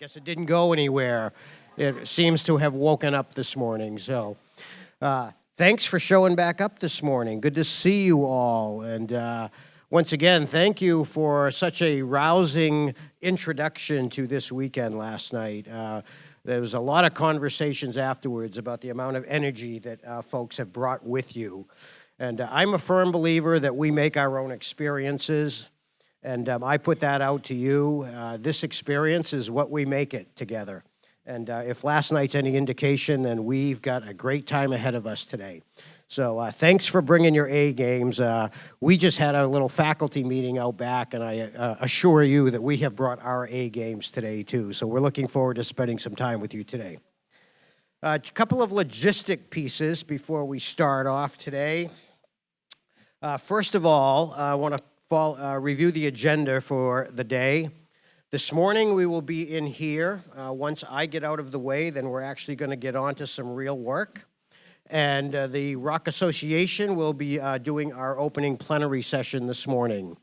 guess it didn't go anywhere. It seems to have woken up this morning. So thanks for showing back up this morning. Good to see you all. And once again, thank you for such a rousing introduction to this weekend last night. There was a lot of conversations afterwards about the amount of energy that folks have brought with you. And I'm a firm believer that we make our own experiences. And I put that out to you. This experience is what we make it together. And if last night's any indication, then we've got a great time ahead of us today. So thanks for bringing your A games. We just had a little faculty meeting out back, and I assure you that we have brought our A games today, too. So we're looking forward to spending some time with you today. A couple of logistic pieces before we start off today. First of all, I want to review the agenda for the day. This morning we will be in here. Once I get out of the way, then we're actually going to get on to some real work. And the ROC Association will be doing our opening plenary session this morning.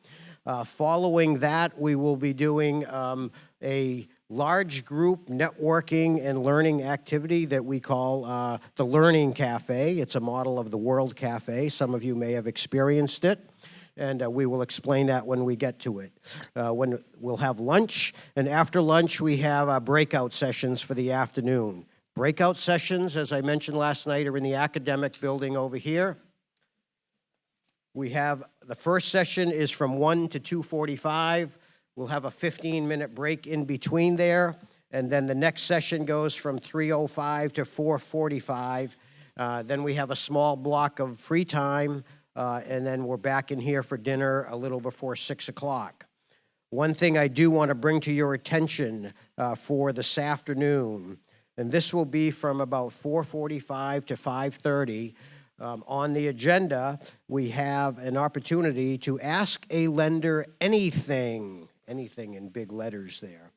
Following that, we will be doing a large group networking and learning activity that we call the Learning Cafe. It's a model of the World Cafe. Some of you may have experienced it. And we will explain that when we get to it. When we'll have lunch, and after lunch we have breakout sessions for the afternoon. Breakout sessions, as I mentioned last night, are in the academic building over here. We have, the first session is from 1 to 2:45. We'll have a 15-minute break in between there, and then the next session goes from 3:05 to 4:45. Then we have a small block of free time, and then we're back in here for dinner a little before 6 o'clock. One thing I do want to bring to your attention for this afternoon, and this will be from about 4:45 to 5:30. On the agenda, we have an opportunity to ask a lender anything in big letters there.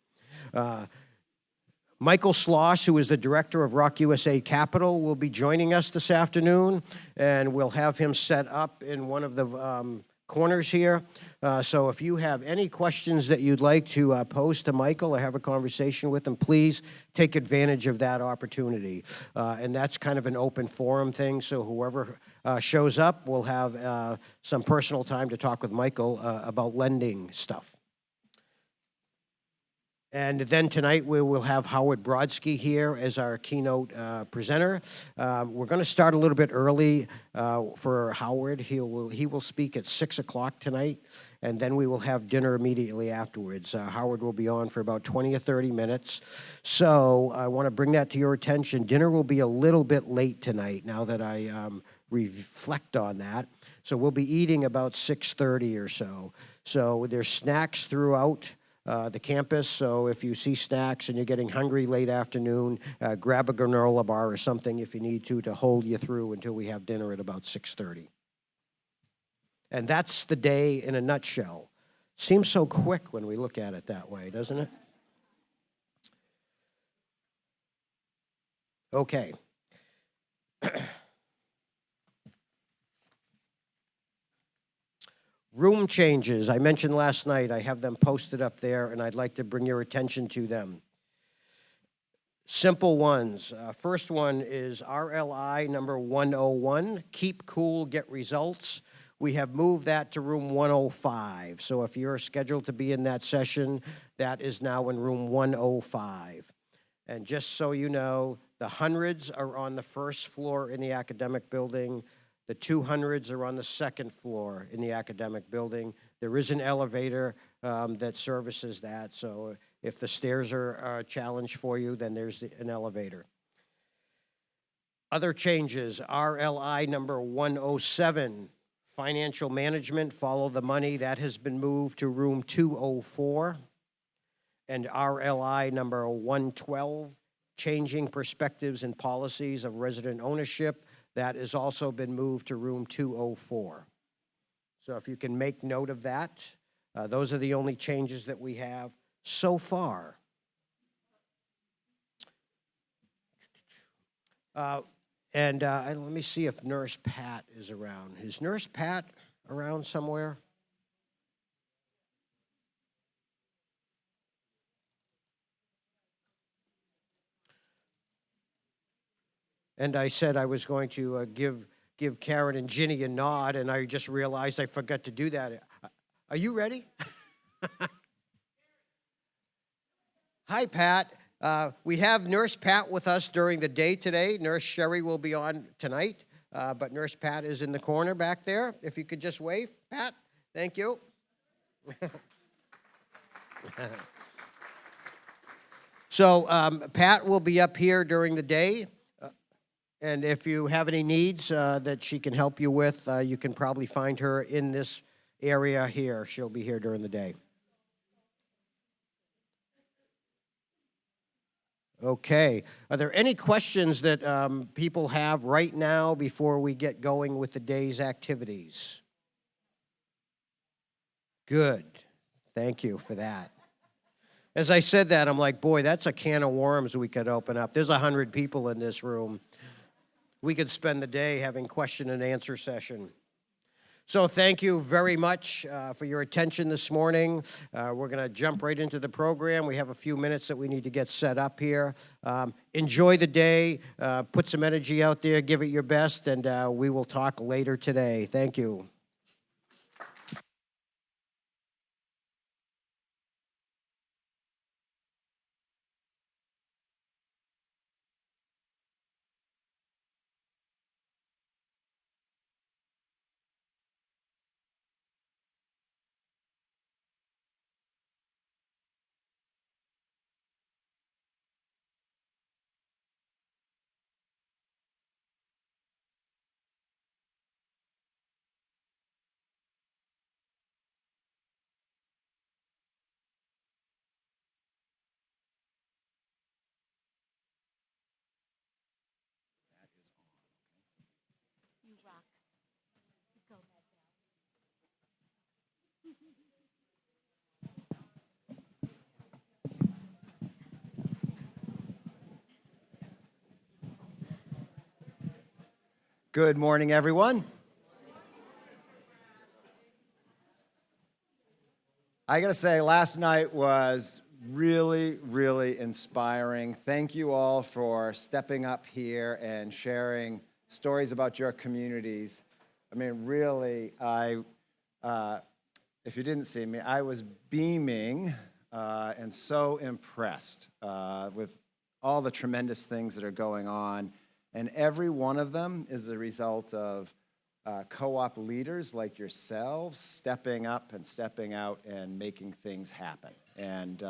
Michael Sloss, who is the director of ROC USA Capital, will be joining us this afternoon, and we'll have him set up in one of the corners here. So if you have any questions that you'd like to pose to Michael or have a conversation with him, please take advantage of that opportunity. And that's kind of an open forum thing, so whoever shows up will have some personal time to talk with Michael about lending stuff. And then tonight we will have Howard Brodsky here as our keynote presenter. We're going to start a little bit early for Howard. He will speak at 6 o'clock tonight, and then we will have dinner immediately afterwards. Howard will be on for about 20 or 30 minutes. So I want to bring that to your attention. Dinner will be a little bit late tonight now that I reflect on that. So we'll be eating about 6:30 or so. So there's snacks throughout the campus, so if you see snacks and you're getting hungry late afternoon, grab a granola bar or something if you need to hold you through until we have dinner at about 6:30. And that's the day in a nutshell. Seems so quick when we look at it that way, doesn't it? Okay. Room changes. I mentioned last night, I have them posted up there, and I'd like to bring your attention to them. Simple ones. First one is RLI number 101, Keep Cool, Get Results. We have moved that to room 105. So if you're scheduled to be in that session, that is now in room 105. And just so you know, the hundreds are on the first floor in the academic building. The 200s are on the second floor in the academic building. There is an elevator that services that, so if the stairs are a challenge for you, then there's an elevator. Other changes, RLI number 107, Financial Management, Follow the Money, that has been moved to room 204. And RLI number 112, Changing Perspectives and Policies of Resident Ownership, that has also been moved to room 204. So if you can make note of that, those are the only changes that we have so far. And let me see if Nurse Pat is around. Is Nurse Pat around somewhere? and I said I was going to give Karen and Ginny a nod, and I just realized I forgot to do that. Are you ready? Hi, Pat. We have Nurse Pat with us during the day today. Nurse Sherry will be on tonight, but Nurse Pat is in the corner back there. If you could just wave, Pat. Thank you. So Pat will be up here during the day, and if you have any needs that she can help you with, you can probably find her in this area here. She'll be here during the day. Okay. Are there any questions that people have right now before we get going with the day's activities? Good. Thank you for that. As I said that, I'm like, boy, that's a can of worms we could open up. There's 100 people in this room. We could spend the day having question and answer session. So thank you very much for your attention this morning. We're going to jump right into the program. We have a few minutes that we need to get set up here. Enjoy the day. Put some energy out there. Give it your best. And we will talk later today. Thank you. You rock. Go ahead, Good morning, everyone. I got to say, last night was really, really inspiring. Thank you all for stepping up here and sharing stories about your communities. I mean, really, if you didn't see me, I was beaming and so impressed with all the tremendous things that are going on. And every one of them is a result of co-op leaders like yourselves stepping up and stepping out and making things happen. And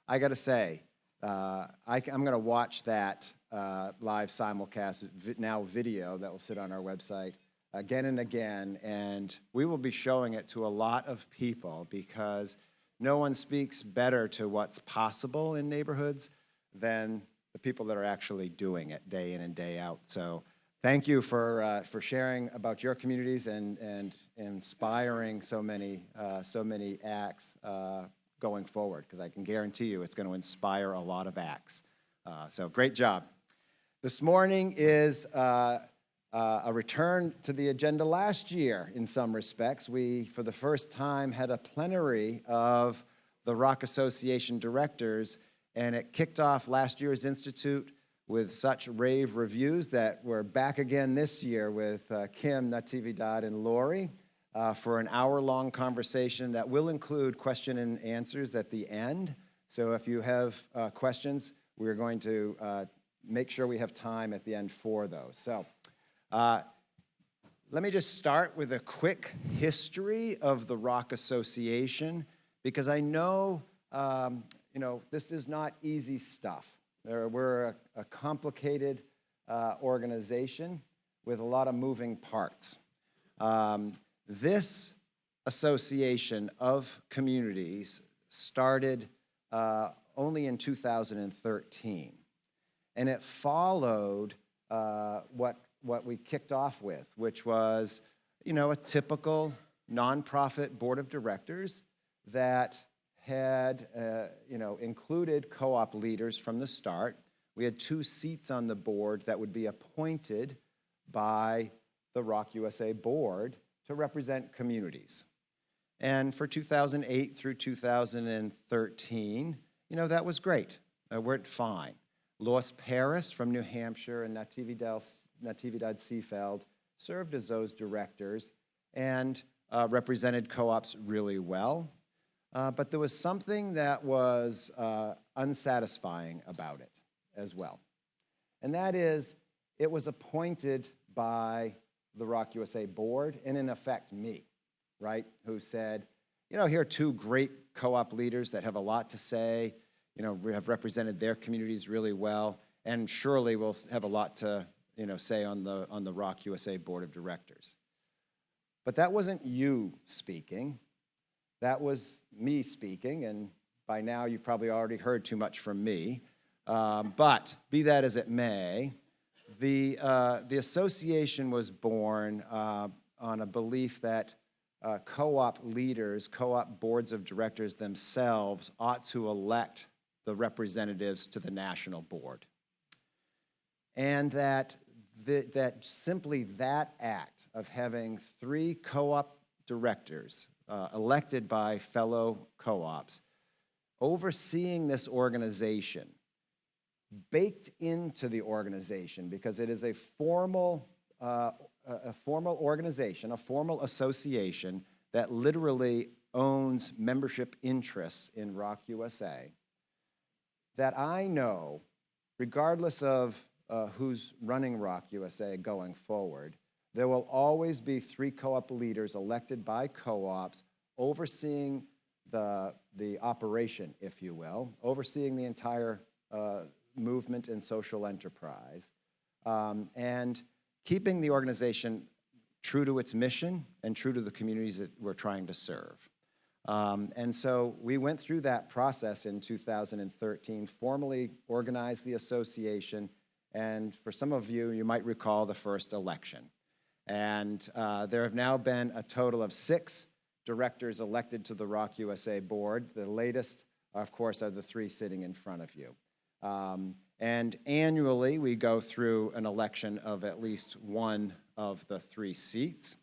I got to say, I'm going to watch that live simulcast, now video, that will sit on our website again and again. And we will be showing it to a lot of people because no one speaks better to what's possible in neighborhoods than the people that are actually doing it day in and day out. So thank you for sharing about your communities and inspiring so many acts going forward, because I can guarantee you it's going to inspire a lot of acts. So great job. This morning is a return to the agenda last year in some respects. We, for the first time, had a plenary of the ROC Association directors, and it kicked off last year's Institute with such rave reviews that we're back again this year with Kim, Natividad, and Lori for an hour-long conversation that will include question and answers at the end. So if you have questions, we're going to make sure we have time at the end for those. So let me just start with a quick history of the ROC Association, because I know this is not easy stuff. We're a complicated organization with a lot of moving parts. This association of communities started only in 2013, and it followed what we kicked off with, which was, a typical nonprofit board of directors that had, included co-op leaders from the start. We had 2 seats on the board that would be appointed by the ROC USA board to represent communities. And for 2008 through 2013, that was great. It worked fine. Los Paris from New Hampshire and Natividad Seefeld served as those directors and represented co-ops really well. But there was something that was unsatisfying about it as well. And that is, it was appointed by the ROC USA board, and in effect me, right, who said, you know, here are two great co-op leaders that have a lot to say, you know, have represented their communities really well, and surely will have a lot to, you know, say on the ROC USA board of directors. But that wasn't you speaking. That was me speaking, and by now you've probably already heard too much from me. But be that as it may, the association was born on a belief that co-op leaders, co-op boards of directors themselves ought to elect the representatives to the national board. And that simply that act of having 3 co-op directors elected by fellow co-ops, overseeing this organization, baked into the organization, because it is a formal organization, a formal association that literally owns membership interests in ROC USA, that I know, regardless of who's running ROC USA going forward, there will always be 3 co-op leaders elected by co-ops overseeing the operation, if you will, overseeing the entire movement and social enterprise, and keeping the organization true to its mission and true to the communities that we're trying to serve. And so we went through that process in 2013, formally organized the association, and for some of you, you might recall the first election. And there have now been a total of 6 directors elected to the ROC USA board. The latest, of course, are the 3 sitting in front of you. And annually, we go through an election of at least one of the 3 seats.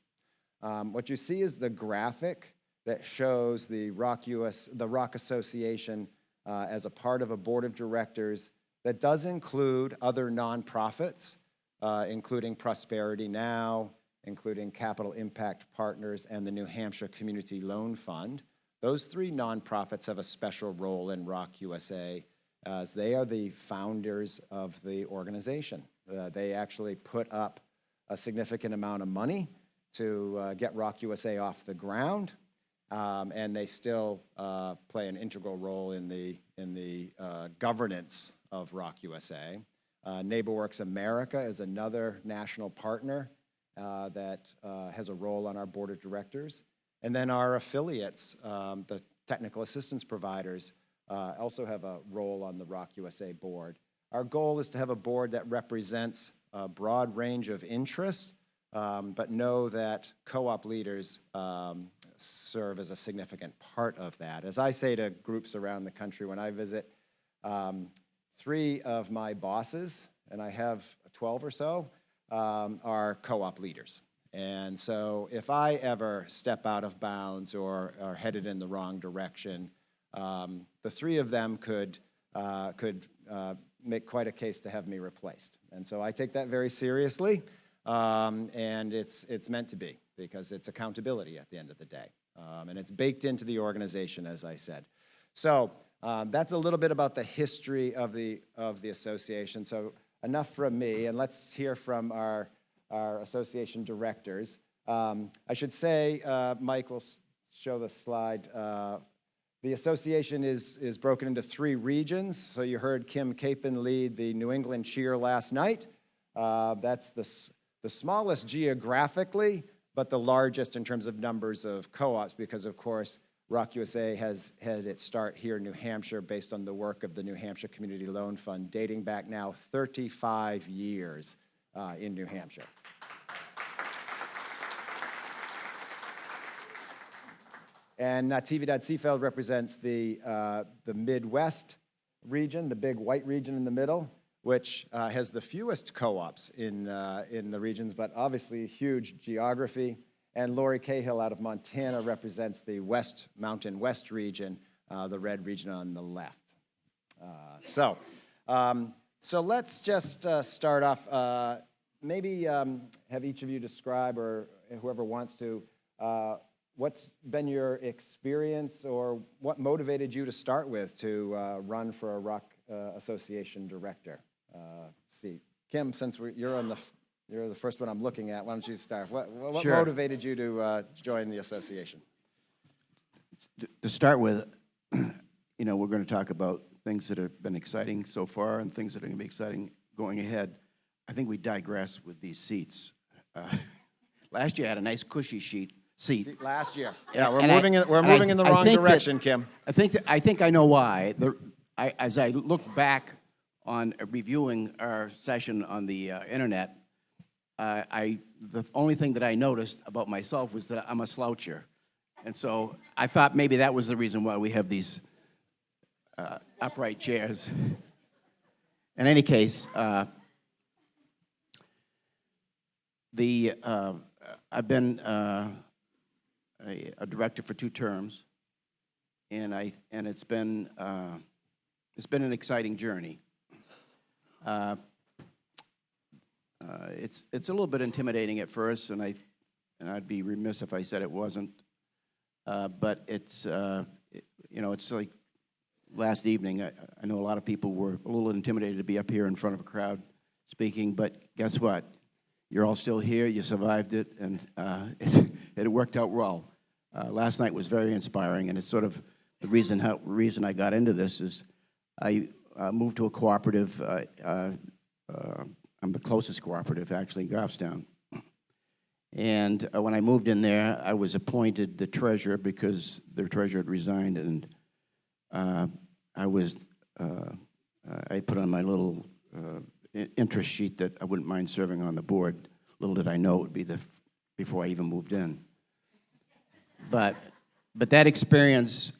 What you see is the graphic that shows the ROC Association as a part of a board of directors that does include other nonprofits, including Prosperity Now, including Capital Impact Partners, and the New Hampshire Community Loan Fund. Those 3 nonprofits have a special role in ROC USA, as they are the founders of the organization. They actually put up a significant amount of money to get ROC USA off the ground, and they still play an integral role in the governance of ROC USA. NeighborWorks America is another national partner that has a role on our board of directors. And then our affiliates, the technical assistance providers, also have a role on the ROC USA board. Our goal is to have a board that represents a broad range of interests, but know that co-op leaders serve as a significant part of that. As I say to groups around the country when I visit, 3 of my bosses, and I have 12 or so, are co-op leaders. And so if I ever step out of bounds or are headed in the wrong direction, the 3 of them could make quite a case to have me replaced. And so I take that very seriously, and it's meant to be, because it's accountability at the end of the day. And it's baked into the organization, as I said. So that's a little bit about the history of the association. So enough from me, and let's hear from our association directors. I should say, Mike will show the slide. The association is broken into 3 regions. So you heard Kim Capon lead the New England Cheer last night. That's the smallest geographically, but the largest in terms of numbers of co-ops, because of course, ROC USA has had its start here in New Hampshire based on the work of the New Hampshire Community Loan Fund, dating back now 35 years in New Hampshire. And Natividad Seefeld represents the Midwest region, the big white region in the middle, which has the fewest co-ops in the regions, but obviously huge geography. And Lori Cahill out of Montana represents the Mountain West region, the red region on the left. So let's just start off. Maybe have each of you describe, or whoever wants to, what's been your experience or what motivated you to start with to run for a ROC Association director seat? Kim, since you're the first one I'm looking at, why don't you start? What Sure. motivated you to join the association? To start with, you know, we're going to talk about things that have been exciting so far and things that are going to be exciting going ahead. I think we digress with these seats. Last year I had a nice cushy seat. See, last year. Yeah, we're And moving in the I wrong think that- direction, Kim. I think I know why. As I look back on reviewing our session on the internet, the only thing that I noticed about myself was that I'm a sloucher. And so I thought maybe that was the reason why we have these upright chairs. In any case, I've been a director for 2 terms, and it's been an exciting journey. It's a little bit intimidating at first, and I'd be remiss if I said it wasn't. But it's it's like last evening. I know a lot of people were a little intimidated to be up here in front of a crowd speaking, but guess what? You're all still here. You survived it, and it worked out well. Last night was very inspiring, and it's sort of the reason I got into this is I moved to a cooperative. I'm the closest cooperative, actually, in Goffstown. And when I moved in there, I was appointed the treasurer because their treasurer had resigned, and I put on my little interest sheet that I wouldn't mind serving on the board. Little did I know it would be before I even moved in. But that experience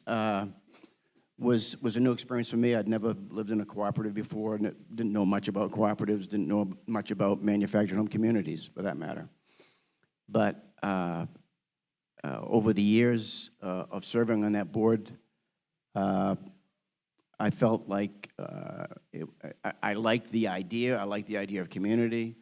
was a new experience for me. I'd never lived in a cooperative before, and didn't know much about cooperatives, didn't know much about manufactured home communities, for that matter. But over the years of serving on that board, I felt like I liked the idea. I liked the idea of community.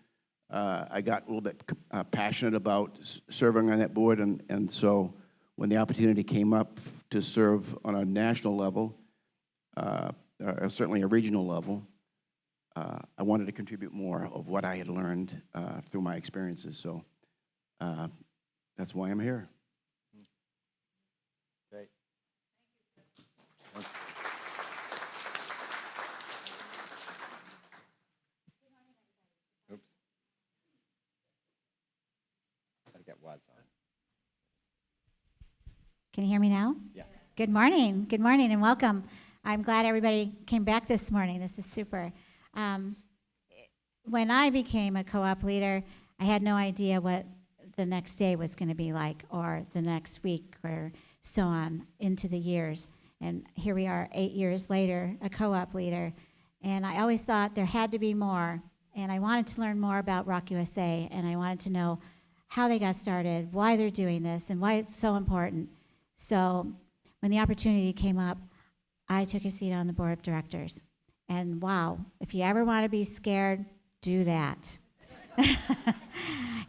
I got a little bit passionate about serving on that board, and so when the opportunity came up to serve on a national level, or certainly a regional level, I wanted to contribute more of what I had learned through my experiences. So that's why I'm here. Great. Oops. Gotta get WADs on. Can you hear me now? Yes. Good morning, and welcome. I'm glad everybody came back this morning. This is super. When I became a co-op leader, I had no idea what the next day was going to be like, or the next week, or so on into the years. And here we are 8 years later, a co-op leader. And I always thought there had to be more. And I wanted to learn more about ROC USA, and I wanted to know how they got started, why they're doing this, and why it's so important. So when the opportunity came up, I took a seat on the board of directors. And wow, if you ever want to be scared, do that.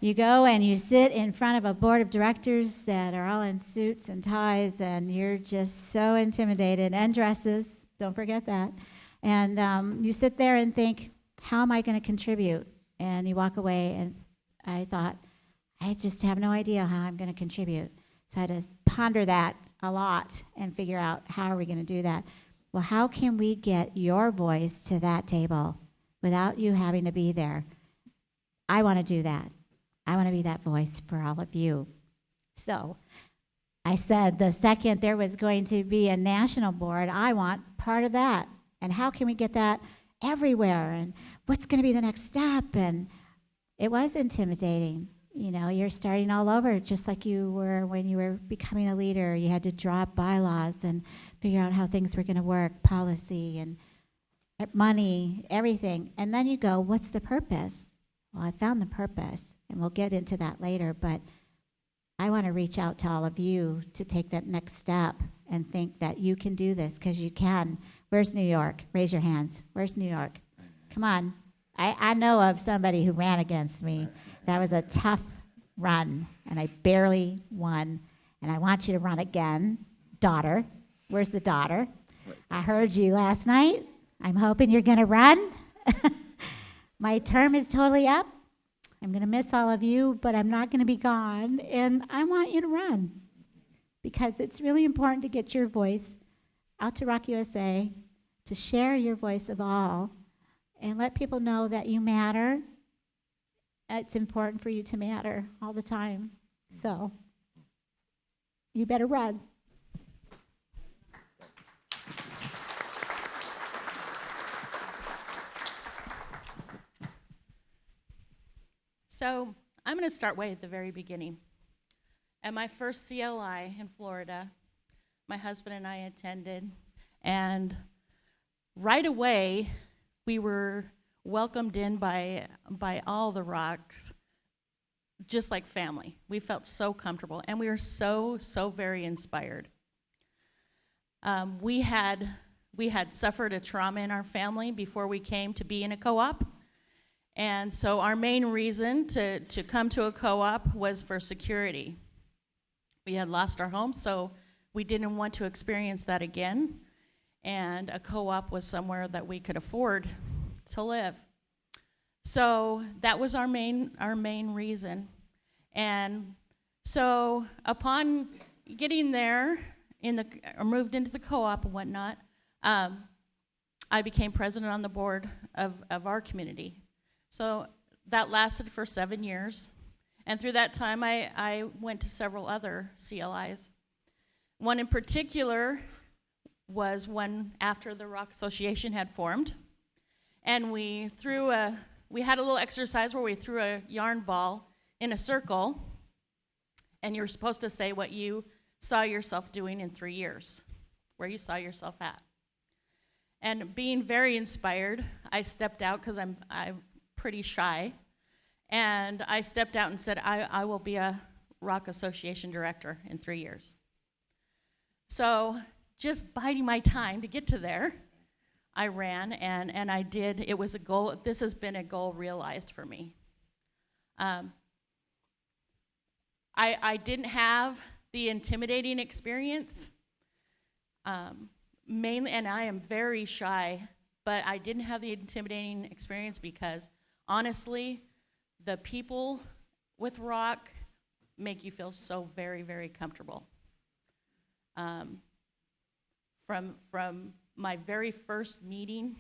You go and you sit in front of a board of directors that are all in suits and ties, and you're just so intimidated, and dresses, don't forget that. And you sit there and think, how am I going to contribute? And you walk away, and I thought, I just have no idea how I'm going to contribute. So I had to ponder that a lot and figure out, how are we going to do that? Well, how can we get your voice to that table without you having to be there? I want to do that. I want to be that voice for all of you. So I said the second there was going to be a national board, I want part of that. And how can we get that everywhere? And what's going to be the next step? And it was intimidating. You know, you're starting all over, just like you were when you were becoming a leader. You had to draw up bylaws and figure out how things were going to work, policy and money, everything. And then you go, what's the purpose? Well, I found the purpose, and we'll get into that later, but I want to reach out to all of you to take that next step and think that you can do this, because you can. Where's New York? Raise your hands. Where's New York? Come on. I know of somebody who ran against me. That was a tough run, and I barely won. And I want you to run again. Daughter. Where's the daughter? I heard you last night. I'm hoping you're going to run. My term is totally up. I'm going to miss all of you, but I'm not going to be gone. And I want you to run because it's really important to get your voice out to ROC USA, to share your voice of all, and let people know that you matter. It's important for you to matter all the time. So you better run. So I'm going to start way at the very beginning. At my first CLI in Florida, my husband and I attended, and right away we were welcomed in by all the ROCs, just like family. We felt so comfortable, and we were so very inspired. We had suffered a trauma in our family before we came to be in a co-op. And so our main reason to come to a co-op was for security. We had lost our home, so we didn't want to experience that again. And a co-op was somewhere that we could afford to live. So that was our main reason. And so upon getting there, moved into the co-op and whatnot, I became president on the board of our community. So that lasted for 7 years. And through that time, I went to several other CLIs. One in particular was one after the ROC Association had formed. And we had a little exercise where we threw a yarn ball in a circle, and you were supposed to say what you saw yourself doing in 3 years, where you saw yourself at. And being very inspired, I stepped out because I'm pretty shy, and I stepped out and said, I will be a ROC Association director in 3 years. So just biding my time to get to there, I ran, and I did. It was a goal. This has been a goal realized for me. I didn't have the intimidating experience, mainly, and I am very shy, but I didn't have the intimidating experience because honestly, the people with ROC make you feel so very, very comfortable. From my very first meeting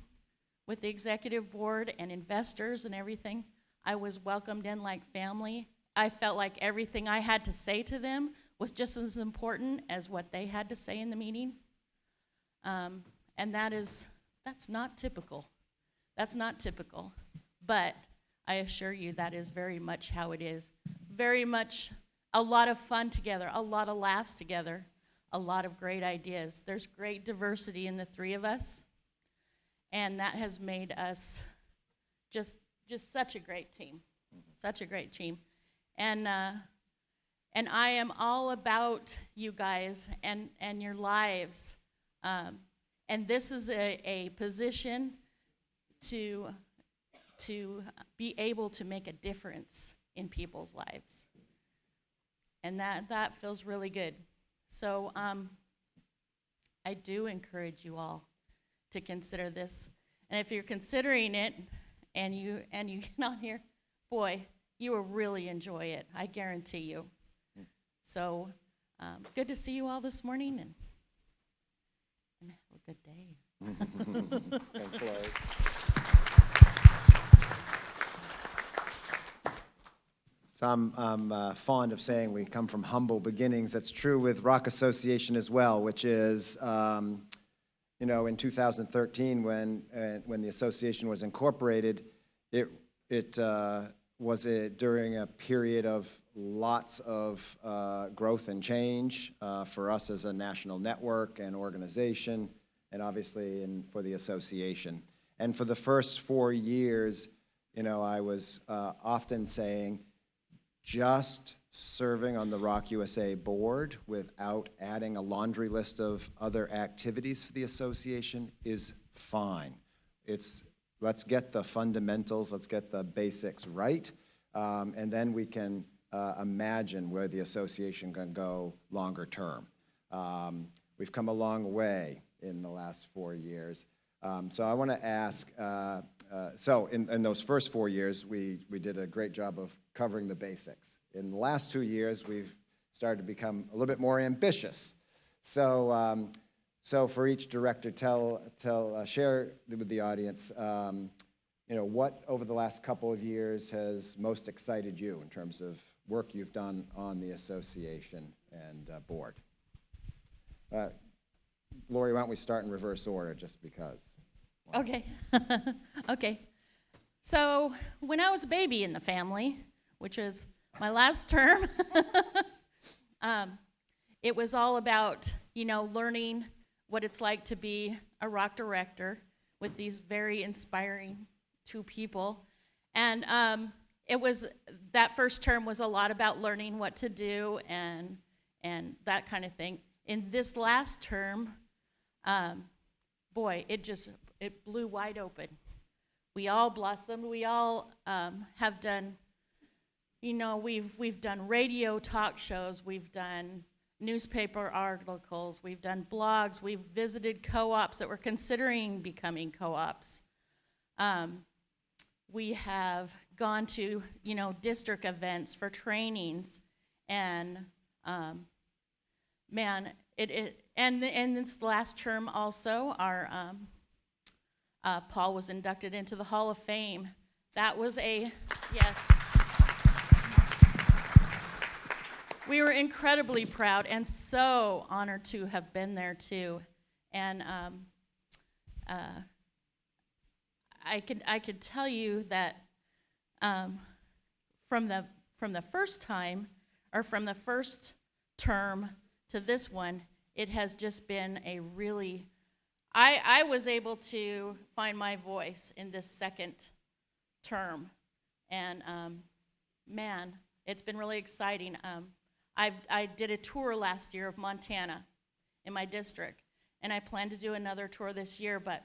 with the executive board and investors and everything, I was welcomed in like family. I felt like everything I had to say to them was just as important as what they had to say in the meeting. And that's not typical. That's not typical. But I assure you that is very much how it is. Very much a lot of fun together, a lot of laughs together, a lot of great ideas. There's great diversity in the three of us, and that has made us just such a great team, such a great team. And I am all about you guys and your lives. And this is a position to be able to make a difference in people's lives. And that feels really good. So I do encourage you all to consider this. And if you're considering it and you get on here, boy, you will really enjoy it. I guarantee you. So good to see you all this morning, and have a good day. Thanks, Lori. So I'm fond of saying we come from humble beginnings. That's true with ROC Association as well, which is, in 2013 when the association was incorporated, it was during a period of lots of growth and change for us as a national network and organization, and obviously for the association. And for the first 4 years, I was often saying, just serving on the ROC USA board without adding a laundry list of other activities for the association is fine. It's let's get the fundamentals, let's get the basics right, and then we can imagine where the association can go longer term. We've come a long way in the last 4 years. So I want to ask, so in those first 4 years, we did a great job of covering the basics. In the last 2 years, we've started to become a little bit more ambitious. So, so for each director, share with the audience, what over the last couple of years has most excited you in terms of work you've done on the association and board. Lori, why don't we start in reverse order, just because? Okay. Okay. So when I was a baby in the family, which is my last term, it was all about, learning what it's like to be a ROC director with these very inspiring 2 people. And that first term was a lot about learning what to do and that kind of thing. In this last term, boy, it blew wide open. We all blossomed. We all have done, we've done radio talk shows. We've done newspaper articles. We've done blogs. We've visited co-ops that were considering becoming co-ops. We have gone to, district events for trainings, and man, and this last term also, our Paul was inducted into the Hall of Fame. That was yes. We were incredibly proud and so honored to have been there too. And I could tell you that from the first time, or from the first term to this one, it has just been a really, I was able to find my voice in this second term, and man, it's been really exciting. I did a tour last year of Montana in my district, and I plan to do another tour this year, but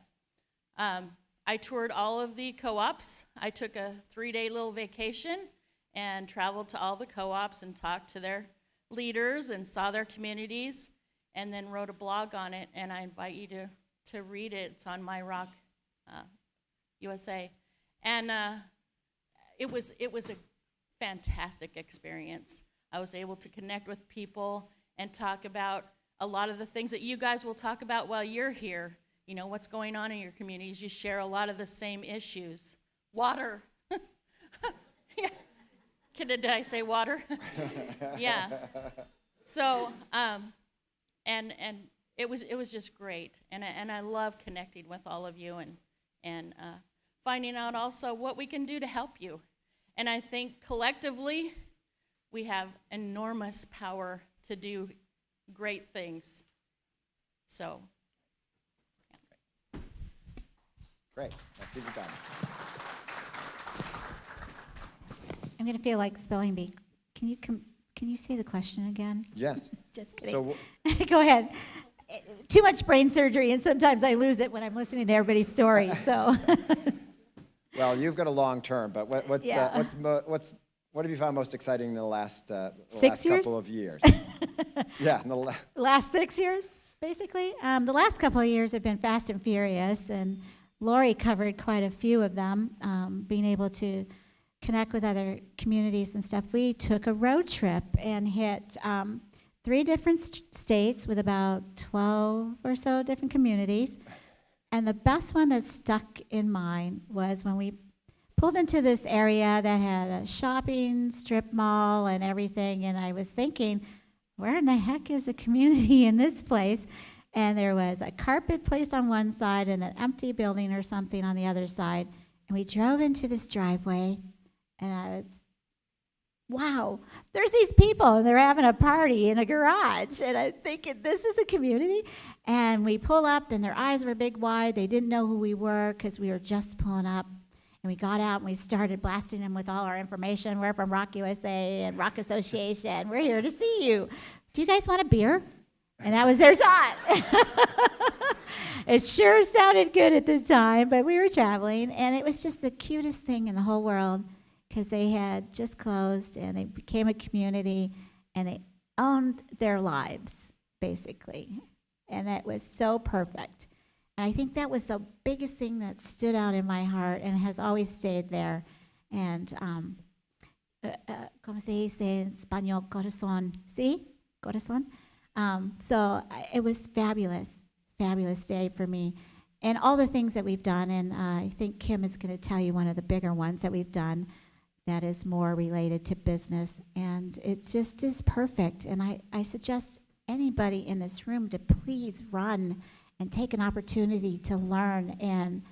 I toured all of the co-ops. I took a 3-day little vacation and traveled to all the co-ops and talked to their leaders and saw their communities, and then wrote a blog on it, and I invite you to read it. It's on my ROC USA. And it was a fantastic experience. I was able to connect with people and talk about a lot of the things that you guys will talk about while you're here. What's going on in your communities. You share a lot of the same issues. Water. Yeah. Did I say water? Yeah. So, and it was just great. And I love connecting with all of you and finding out also what we can do to help you. And I think collectively, we have enormous power to do great things. So. Great. That's even done. I'm going to feel like spelling bee. Can you say the question again? Yes. Just kidding. So, Go ahead. Too much brain surgery, and sometimes I lose it when I'm listening to everybody's story. So. well, you've got a long term, but what have you found most exciting in the last couple of years? Yeah, in the last 6 years, basically. The last couple of years have been fast and furious, and Lori covered quite a few of them, being able to connect with other communities and stuff. We took a road trip and hit 3 different states with about 12 or so different communities. And the best one that stuck in mind was when we pulled into this area that had a shopping strip mall and everything, and I was thinking, where in the heck is the community in this place? And there was a carpet place on one side and an empty building or something on the other side. And we drove into this driveway, and I was, wow, there's these people, and they're having a party in a garage. And I'm thinking, this is a community? And we pull up, and their eyes were big wide. They didn't know who we were because we were just pulling up. And we got out, and we started blasting them with all our information. We're from ROC USA and ROC Association. We're here to see you. Do you guys want a beer? And that was their thought. It sure sounded good at the time, but we were traveling, and it was just the cutest thing in the whole world because they had just closed and they became a community and they owned their lives, basically. And it was so perfect. And I think that was the biggest thing that stood out in my heart and has always stayed there. And, ¿cómo se dice en español? Corazón. ¿Sí? Corazón. It was fabulous day for me. And all the things that we've done, and I think Kim is going to tell you one of the bigger ones that we've done that is more related to business. And it just is perfect. And I suggest anybody in this room to please run and take an opportunity to learn and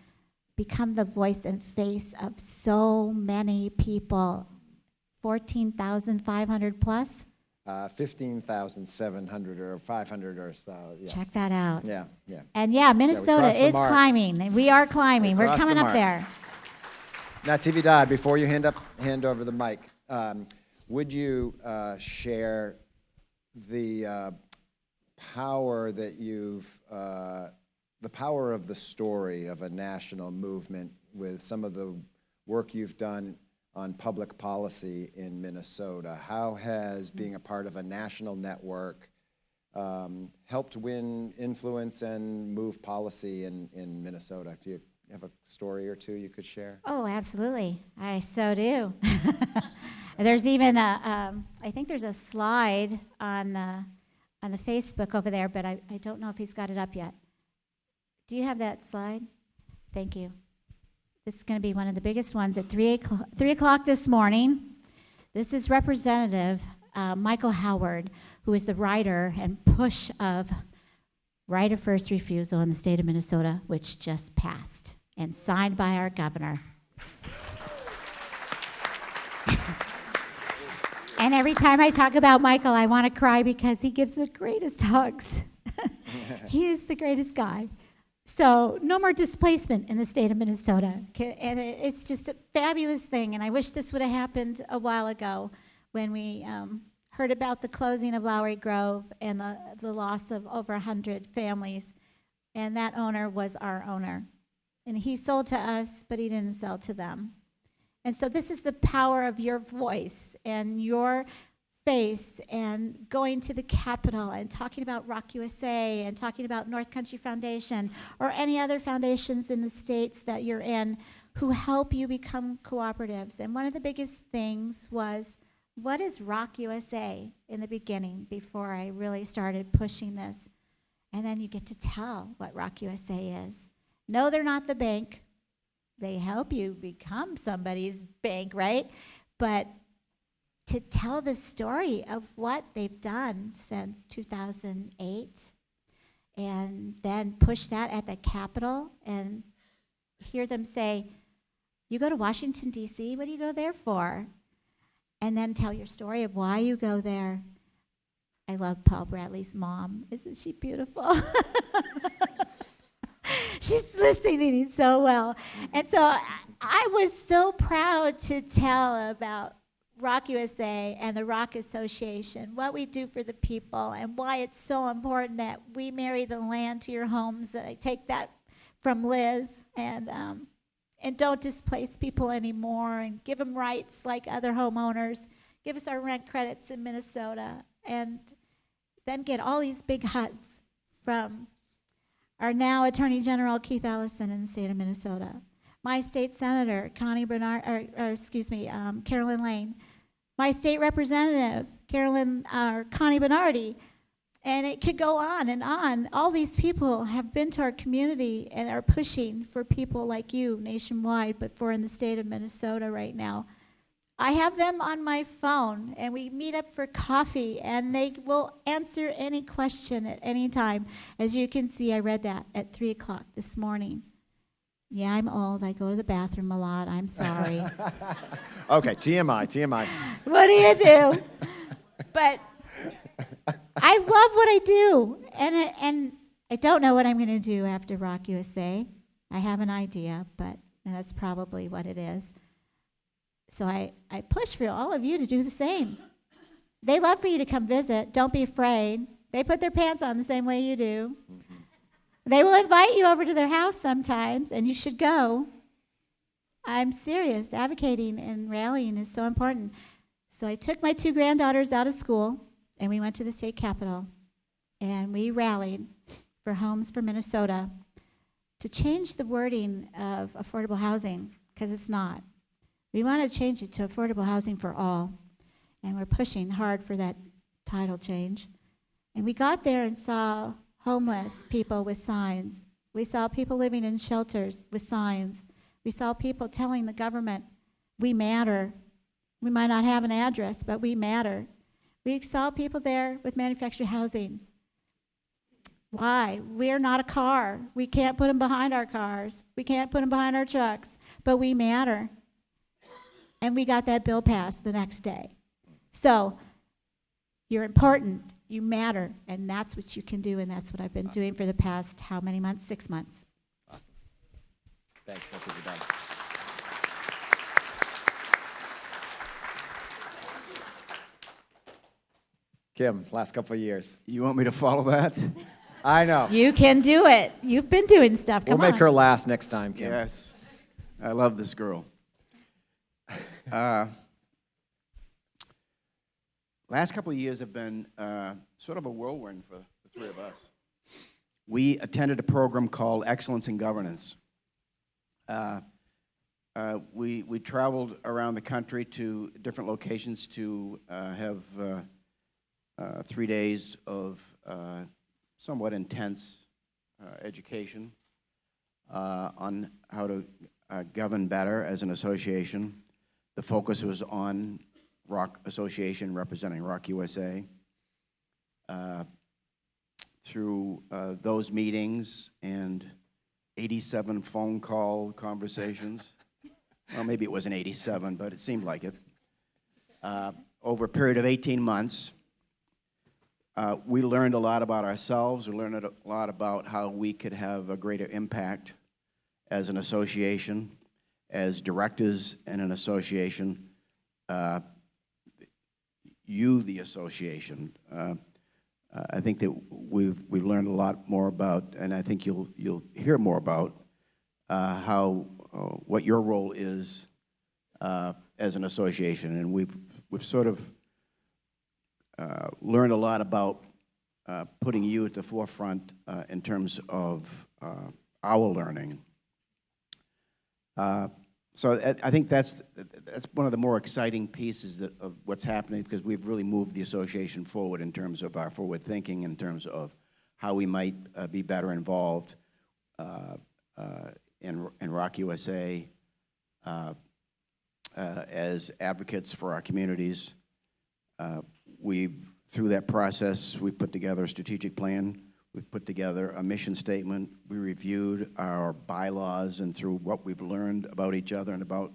become the voice and face of so many people. 14,500 plus? 15,700 or 500 or so. Yes. Check that out. Yeah. And yeah, Minnesota crossed the is mark. climbing. And we are climbing. We We're crossed coming the up mark. there. Now, Natividad, before you hand over the mic, would you share the power that the power of the story of a national movement with some of the work you've done on public policy in Minnesota? How has being a part of a national network helped win influence and move policy in Minnesota? Do you have a story or two you could share? Oh, absolutely. I so do. There's even I think there's a slide on the Facebook over there, but I don't know if he's got it up yet. Do you have that slide? Thank you. This is going to be one of the biggest ones at 3 o'clock this morning. This is Representative Michael Howard, who is the writer and push of right of first refusal in the state of Minnesota, which just passed and signed by our governor. And every time I talk about Michael, I want to cry because he gives the greatest hugs. He is the greatest guy. So no more displacement in the state of Minnesota. And it's just a fabulous thing. And I wish this would have happened a while ago when we heard about the closing of Lowry Grove and the loss of over 100 families. And that owner was our owner. And he sold to us, but he didn't sell to them. And so this is the power of your voice and your face and going to the Capitol and talking about ROC USA and talking about North Country Foundation or any other foundations in the states that you're in who help you become cooperatives. And one of the biggest things was, what is ROC USA in the beginning before I really started pushing this? And then you get to tell what ROC USA is. No, they're not the bank. They help you become somebody's bank, right? But to tell the story of what they've done since 2008 and then push that at the Capitol and hear them say, you go to Washington, D.C., what do you go there for? And then tell your story of why you go there. I love Paul Bradley's mom. Isn't she beautiful? She's listening so well. And so I was so proud to tell about ROC USA and the ROC Association, what we do for the people, and why it's so important that we marry the land to your homes. I take that from Liz, and don't displace people anymore, and give them rights like other homeowners. Give us our rent credits in Minnesota, and then get all these big huts from our now Attorney General Keith Ellison in the state of Minnesota, my state senator Connie Bernard, Carolyn Lane, my state representative Connie Bernardi, and it could go on and on. All these people have been to our community and are pushing for people like you nationwide, but for in the state of Minnesota right now. I have them on my phone, and we meet up for coffee, and they will answer any question at any time. As you can see, I read that at 3 o'clock this morning. Yeah, I'm old. I go to the bathroom a lot. I'm sorry. Okay, TMI. What do you do? But I love what I do, and I don't know what I'm going to do after ROC USA. I have an idea, but that's probably what it is. So I push for all of you to do the same. They love for you to come visit. Don't be afraid. They put their pants on the same way you do. They will invite you over to their house sometimes, and you should go. I'm serious. Advocating and rallying is so important. So I took my 2 granddaughters out of school, and we went to the state capitol, and we rallied for Homes for Minnesota to change the wording of affordable housing, because it's not. We want to change it to affordable housing for all, and we're pushing hard for that title change. And we got there and saw homeless people with signs. We saw people living in shelters with signs. We saw people telling the government, we matter. We might not have an address, but we matter. We saw people there with manufactured housing. Why? We're not a car. We can't put them behind our cars. We can't put them behind our trucks, but we matter. And we got that bill passed the next day. So you're important, you matter, and that's what you can do, and that's what I've been doing for the past, how many months? 6 months. Awesome. Thanks. That's what you've done. Kim, last couple of years. You want me to follow that? I know. You can do it. You've been doing stuff. We'll Come on. make her last next time, Kim. Yes. I love this girl. Last couple of years have been sort of a whirlwind for the 3 of us. We attended a program called Excellence in Governance. We traveled around the country to different locations to have 3 days of somewhat intense education on how to govern better as an association. The focus was on ROC Association representing ROC USA. Through those meetings and 87 phone call conversations, well, maybe it wasn't 87, but it seemed like it, over a period of 18 months, we learned a lot about ourselves. We learned a lot about how we could have a greater impact as an association, as directors in an association, the association. I think that we've learned a lot more about, and I think you'll hear more about how what your role is as an association, and we've sort of learned a lot about putting you at the forefront in terms of our learning. So I think that's one of the more exciting pieces of what's happening, because we've really moved the association forward in terms of our forward thinking, in terms of how we might be better involved in ROC USA as advocates for our communities. Through that process, we put together a strategic plan. We put together a mission statement. We reviewed our bylaws, and through what we've learned about each other and about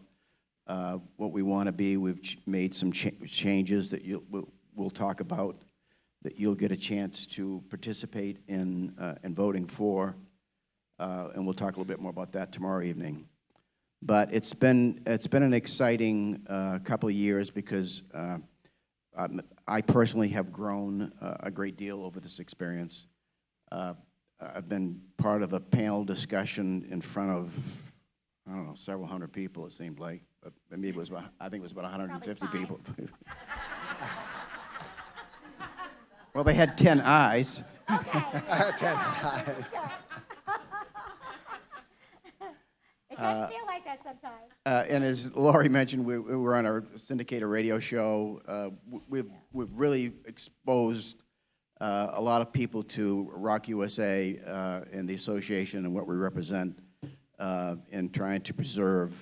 what we want to be, we've made some changes that we'll talk about, that you'll get a chance to participate in voting for, and we'll talk a little bit more about that tomorrow evening. But it's been an exciting couple of years, because I personally have grown a great deal over this experience. I've been part of a panel discussion in front of, I don't know, several hundred people, it seemed like. But maybe I think it was about 150 people. Well, they had 10 eyes. Okay. 10 eyes. It does feel like that sometimes. And as Laurie mentioned, we were on our syndicated radio show. We've really exposed a lot of people to ROC USA and the association and what we represent in trying to preserve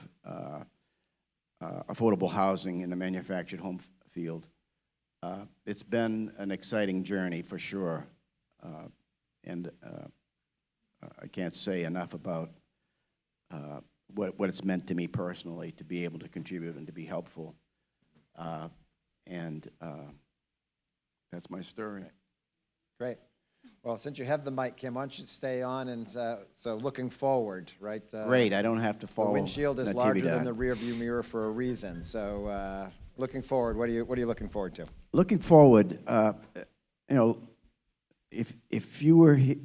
affordable housing in the manufactured home field. It's been an exciting journey for sure, and I can't say enough about what it's meant to me personally to be able to contribute and to be helpful. And that's my story. Great. Well, since you have the mic, Kim, why don't you stay on? And so looking forward, right? Great, I don't have to The follow windshield is that larger TV than the ad. rearview mirror for a reason. So looking forward, what are you looking forward to? Looking forward, if you were here,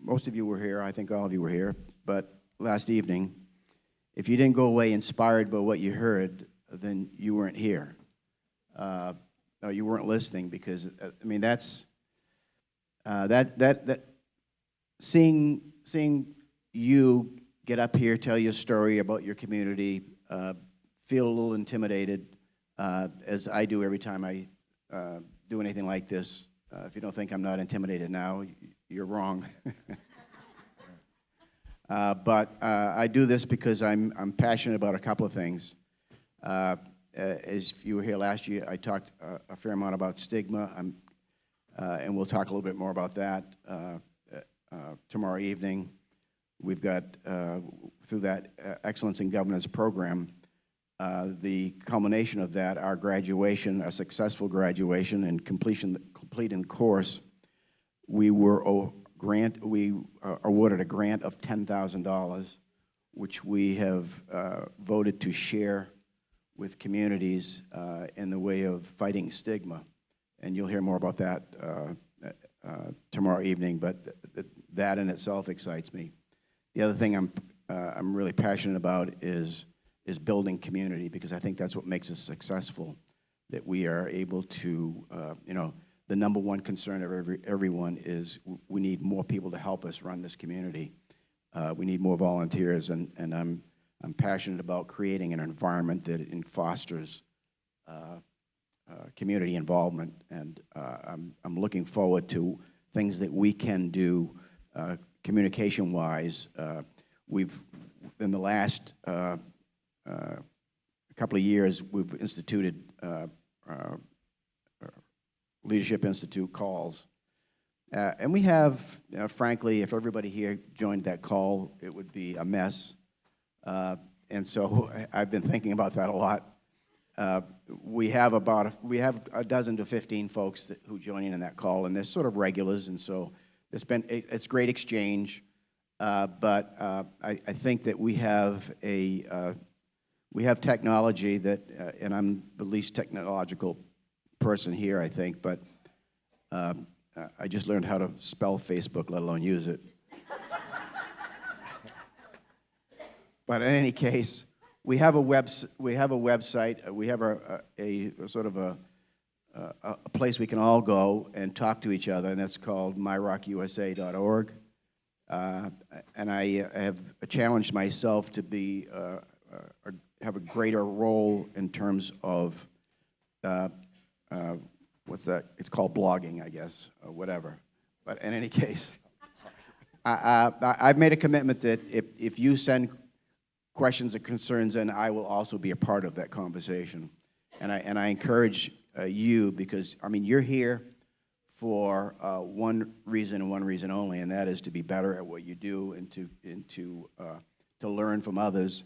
most of you were here, I think all of you were here, but last evening, if you didn't go away inspired by what you heard, then you weren't here. No, you weren't listening, because, I mean, that's, seeing you get up here, tell your story about your community, feel a little intimidated, as I do every time I do anything like this. If you don't think I'm not intimidated now, you're wrong. But I do this because I'm passionate about a couple of things. As you were here last year, I talked a fair amount about stigma, and we'll talk a little bit more about that tomorrow evening. We've got, through that Excellence in Governance program, the culmination of that, our graduation, a successful graduation and completing the course, we were awarded a grant of $10,000, which we have voted to share with communities in the way of fighting stigma. And you'll hear more about that tomorrow evening, but that in itself excites me. The other thing I'm really passionate about is building community, because I think that's what makes us successful, that we are able to, the number one concern of everyone is we need more people to help us run this community. We need more volunteers, and I'm passionate about creating an environment that fosters community involvement, and I'm looking forward to things that we can do communication-wise. We've, in the last couple of years, we've instituted Leadership Institute calls. And we have, frankly, if everybody here joined that call, it would be a mess. And so I've been thinking about that a lot. We have a dozen to 15 folks who join in that call, and they're sort of regulars, and so it's great exchange. But I think that we have technology that, and I'm the least technological person here, I think, but I just learned how to spell Facebook, let alone use it. But in any case, we have a website. We have a sort of a place we can all go and talk to each other, and that's called myrocusa.org. And I have challenged myself to have a greater role in terms of what's that? It's called blogging, I guess, or whatever. But in any case, I've made a commitment that if you send questions or concerns, and I will also be a part of that conversation. And I encourage you, because, I mean, you're here for one reason and one reason only, and that is to be better at what you do and to learn from others.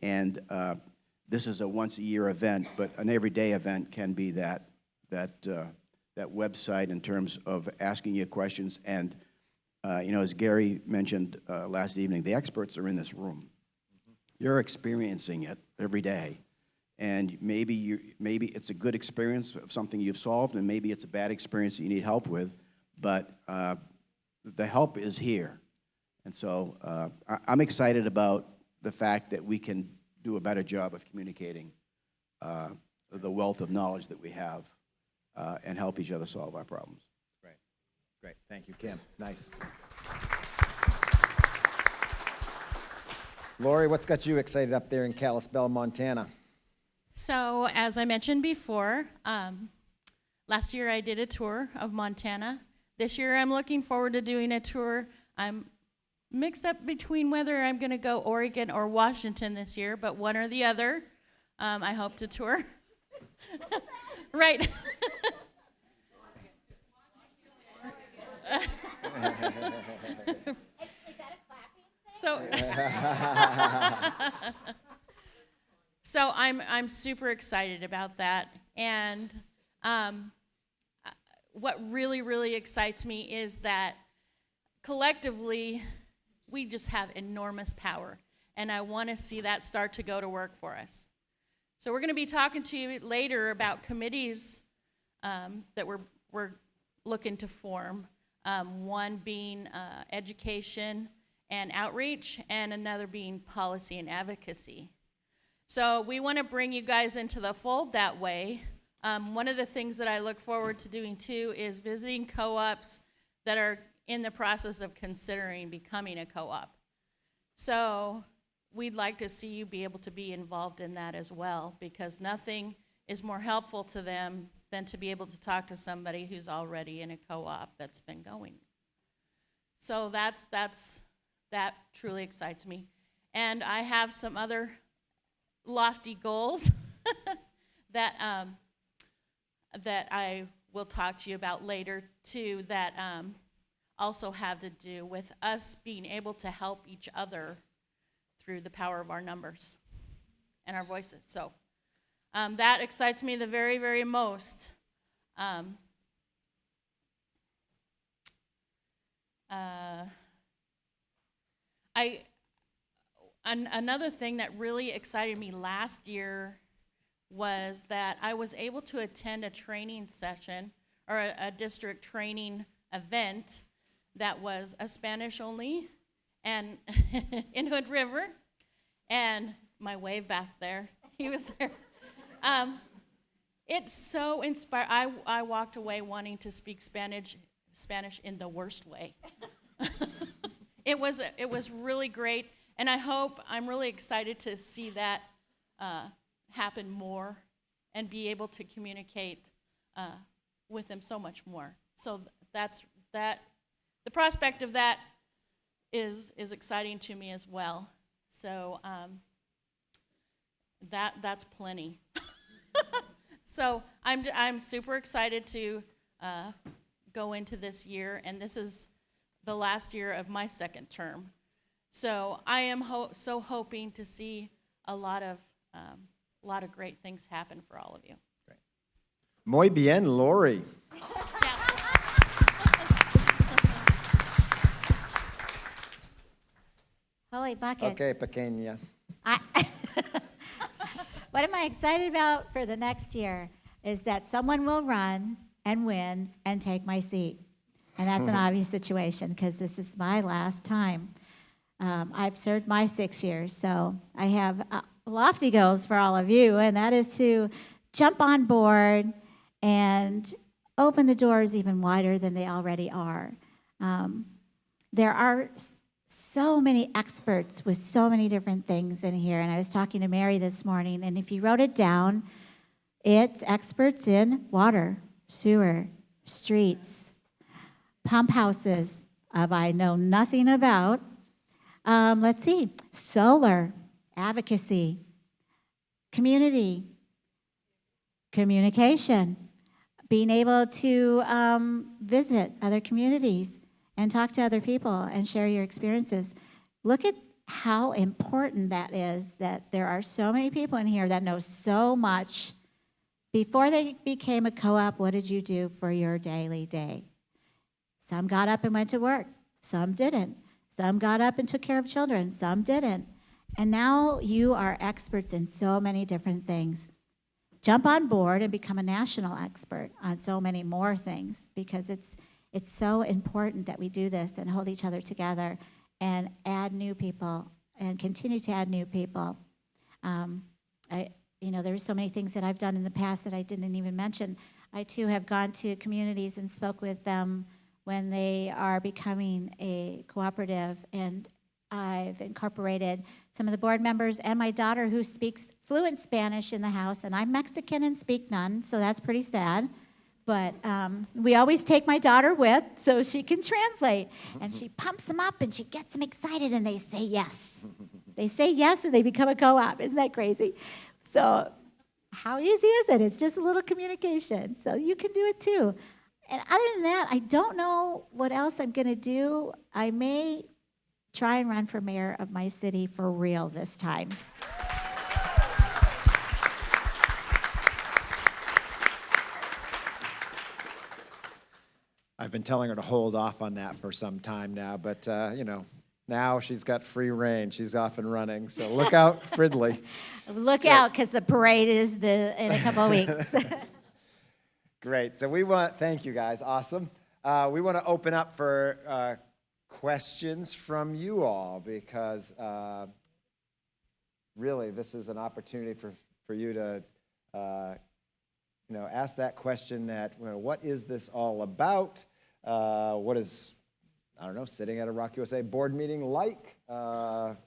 And this is a once-a-year event, but an everyday event can be that website in terms of asking you questions. And, as Gary mentioned last evening, the experts are in this room. You're experiencing it every day. And maybe it's a good experience of something you've solved, and maybe it's a bad experience that you need help with, but the help is here. And so I'm excited about the fact that we can do a better job of communicating the wealth of knowledge that we have and help each other solve our problems. Great. Thank you, Kim. Nice. Lori, what's got you excited up there in Kalispell, Montana? So, as I mentioned before, last year I did a tour of Montana. This year I'm looking forward to doing a tour. I'm mixed up between whether I'm going to go Oregon or Washington this year, but one or the other I hope to tour. Right. So I'm super excited about that, and what really excites me is that collectively we just have enormous power, and I want to see that start to go to work for us. So we're going to be talking to you later about committees that we're looking to form. one being education and outreach, and another being policy and advocacy. So we want to bring you guys into the fold that way. One of the things that I look forward to doing too is visiting co-ops that are in the process of considering becoming a co-op. So we'd like to see you be able to be involved in that as well, because nothing is more helpful to them than to be able to talk to somebody who's already in a co-op that's been going. So that truly excites me. And I have some other lofty goals that I will talk to you about later too, that also have to do with us being able to help each other through the power of our numbers and our voices. So that excites me the very, very most. Another thing that really excited me last year was that I was able to attend a training session or a district training event that was a Spanish only and in Hood River, and my wave back there, he was there. It's so inspired. I walked away wanting to speak Spanish in the worst way. It was really great, and I'm really excited to see that happen more and be able to communicate with them so much more. So the prospect of that is exciting to me as well. So that's plenty. So I'm super excited to go into this year, and this is the last year of my second term. So I am so hoping to see a lot of great things happen for all of you. Great. Muy bien, Lori. Holy buckets. Okay, pequeña. What am I excited about for the next year is that someone will run and win and take my seat. And that's an obvious situation because this is my last time. I've served my 6 years, so I have lofty goals for all of you, and that is to jump on board and open the doors even wider than they already are. There are so many experts with so many different things in here, and I was talking to Mary this morning, and if you wrote it down, it's experts in water, sewer, streets, pump houses, I know nothing about. Let's see, solar, advocacy, community, communication, being able to visit other communities and talk to other people and share your experiences. Look at how important that is, that there are so many people in here that know so much. Before they became a co-op, what did you do for your daily day? Some got up and went to work. Some didn't. Some got up and took care of children. Some didn't. And now you are experts in so many different things. Jump on board and become a national expert on so many more things, because it's so important that we do this and hold each other together and add new people and continue to add new people. There's so many things that I've done in the past that I didn't even mention. I, too, have gone to communities and spoke with them when they are becoming a cooperative, and I've incorporated some of the board members and my daughter, who speaks fluent Spanish, in the house, and I'm Mexican and speak none, so that's pretty sad. But we always take my daughter with so she can translate, and she pumps them up and she gets them excited, and they say yes. They say yes and they become a co-op. Isn't that crazy? So how easy is it? It's just a little communication. So you can do it too. And other than that, I don't know what else I'm going to do. I may try and run for mayor of my city for real this time. I've been telling her to hold off on that for some time now, but, now she's got free reign. She's off and running, so look out, Fridley. Look out, because the parade is in a couple of weeks. Great. So thank you guys. Awesome. We want to open up for questions from you all because really this is an opportunity for you to ask that question that, what is this all about? What is, I don't know, sitting at a ROC USA board meeting like?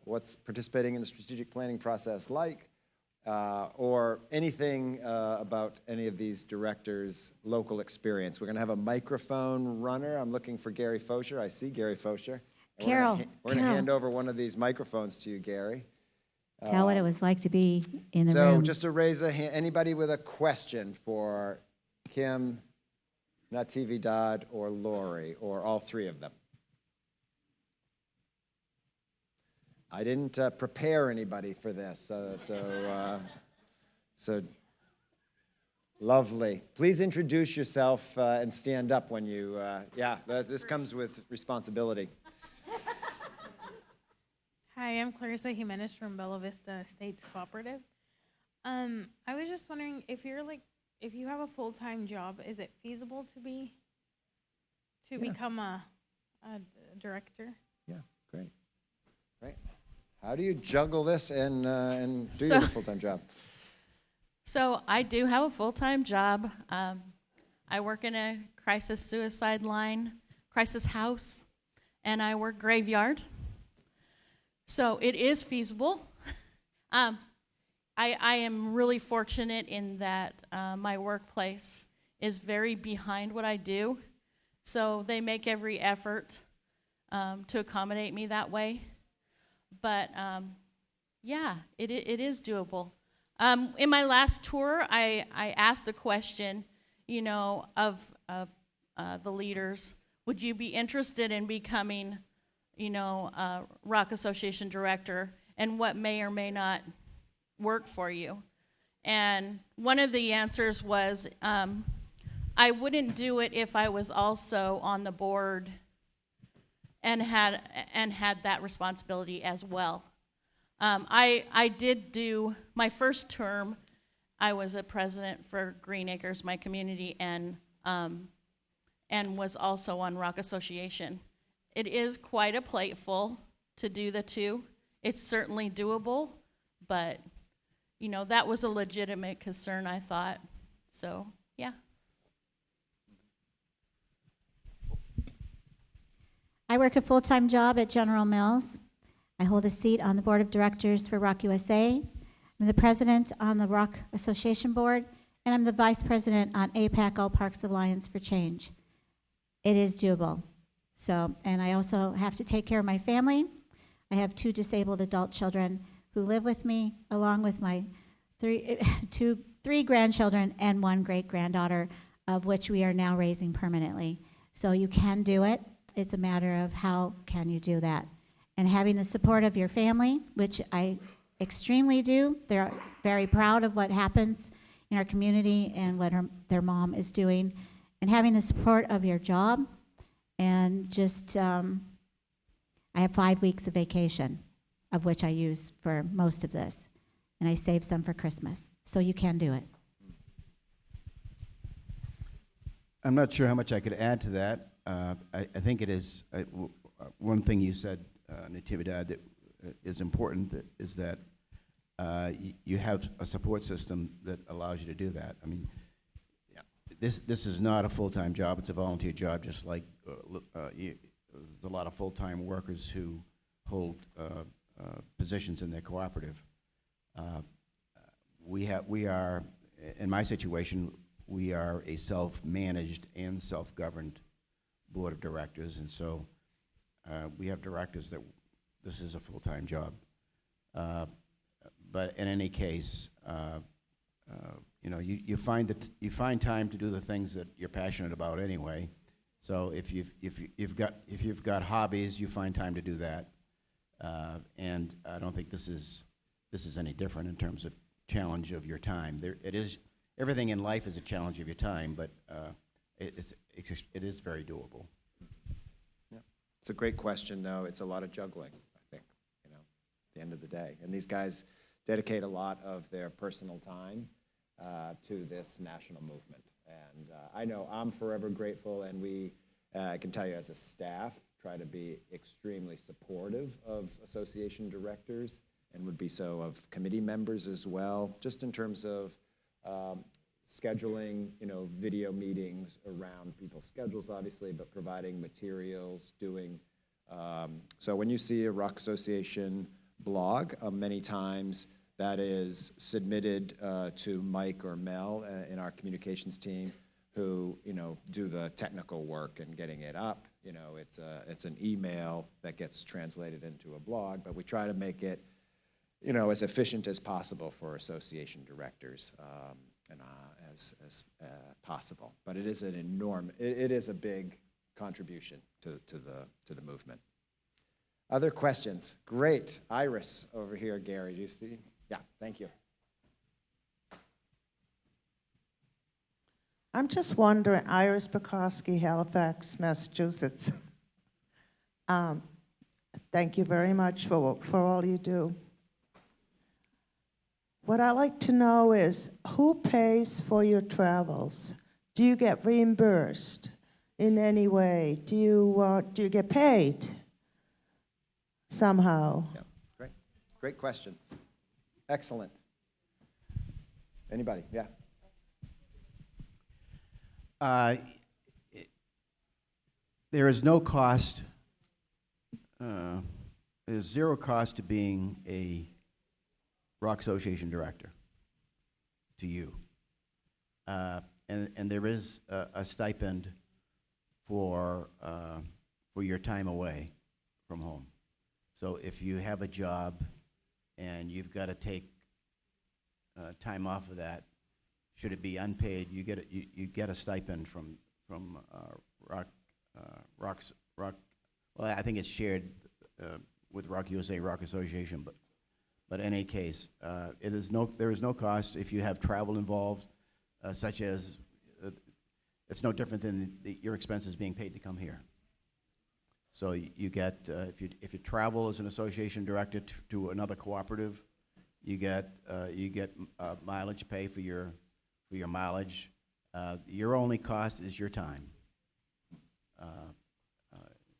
What's participating in the strategic planning process like? Or anything about any of these directors' local experience. We're going to have a microphone runner. I'm looking for Gary Fosher. I see Gary Fosher. Carol, We're going to hand over one of these microphones to you, Gary. Tell what it was like to be in the So room. just to raise a hand, anybody with a question for Kim, Natividad, or Lori, or all three of them? I didn't prepare anybody for this, so lovely. Please introduce yourself and stand up when you, this comes with responsibility. Hi, I'm Clarissa Jimenez from Bella Vista Estates Cooperative. I was just wondering if you have a full-time job, is it feasible to become a director? Yeah, great. How do you juggle this and do your full-time job? So I do have a full-time job. I work in a crisis suicide line, crisis house, and I work graveyard. So it is feasible. I am really fortunate in that my workplace is very behind what I do. So they make every effort to accommodate me that way. But it is doable. In my last tour, I asked the question, of the leaders, would you be interested in becoming, ROC Association director, and what may or may not work for you? And one of the answers was, I wouldn't do it if I was also on the board and had that responsibility as well. I did do my first term. I was a president for Green Acres, my community, and was also on ROC Association. It is quite a plateful to do the two. It's certainly doable, but that was a legitimate concern, I thought. So yeah. I work a full-time job at General Mills. I hold a seat on the board of directors for ROC USA. I'm the president on the ROC Association board, and I'm the vice president on APAC, All Parks Alliance for Change. It is doable. So, and I also have to take care of my family. I have 2 disabled adult children who live with me, along with my three grandchildren and 1 great-granddaughter, of which we are now raising permanently. So you can do it. It's a matter of how can you do that. And having the support of your family, which I extremely do. They're very proud of what happens in our community and what their mom is doing. And having the support of your job. And just, I have 5 weeks of vacation, of which I use for most of this. And I save some for Christmas. So you can do it. I'm not sure how much I could add to that. I think it is, one thing you said, Natividad, that is important is that you have a support system that allows you to do that. I mean, this is not a full-time job. It's a volunteer job, just like there's a lot of full-time workers who hold positions in their cooperative. We are, in my situation, we are a self-managed and self-governed board of directors, and so we have directors that this is a full-time job. But in any case, you find time to do the things that you're passionate about anyway. So if you've got hobbies, you find time to do that. And I don't think this is any different in terms of challenge of your time. It is, everything in life is a challenge of your time, but it is very doable. Yeah. It's a great question, though. It's a lot of juggling, I think, at the end of the day. And these guys dedicate a lot of their personal time to this national movement. And I know I'm forever grateful, and we I can tell you as a staff, try to be extremely supportive of association directors and would be so of committee members as well, just in terms of scheduling, video meetings around people's schedules, obviously, but providing materials, doing. So when you see a ROC Association blog, many times that is submitted to Mike or Mel in our communications team, who do the technical work and getting it up. It's an email that gets translated into a blog, but we try to make it as efficient as possible for association directors and as possible. But it is it is a big contribution to the movement. Other questions? Great. Iris over here, Gary, do you see? Yeah, thank you. I'm just wondering, Iris Bukowski, Halifax, Massachusetts. Thank you very much for all you do. What I'd like to know is, who pays for your travels? Do you get reimbursed in any way? Do you get paid somehow? Yeah, great questions. Excellent. Anybody? Yeah. There is no cost, there's zero cost to being a ROC Association director to you. And there is a stipend for your time away from home. So if you have a job and you've got to take time off of that, should it be unpaid, you get a stipend from ROC. Well, I think it's shared with ROC USA, ROC Association, but in any case, there is no cost if you have travel involved, such as it's no different than your expenses being paid to come here. So you get if you travel as an association director to another cooperative, you get mileage pay for your mileage. Your only cost is your time.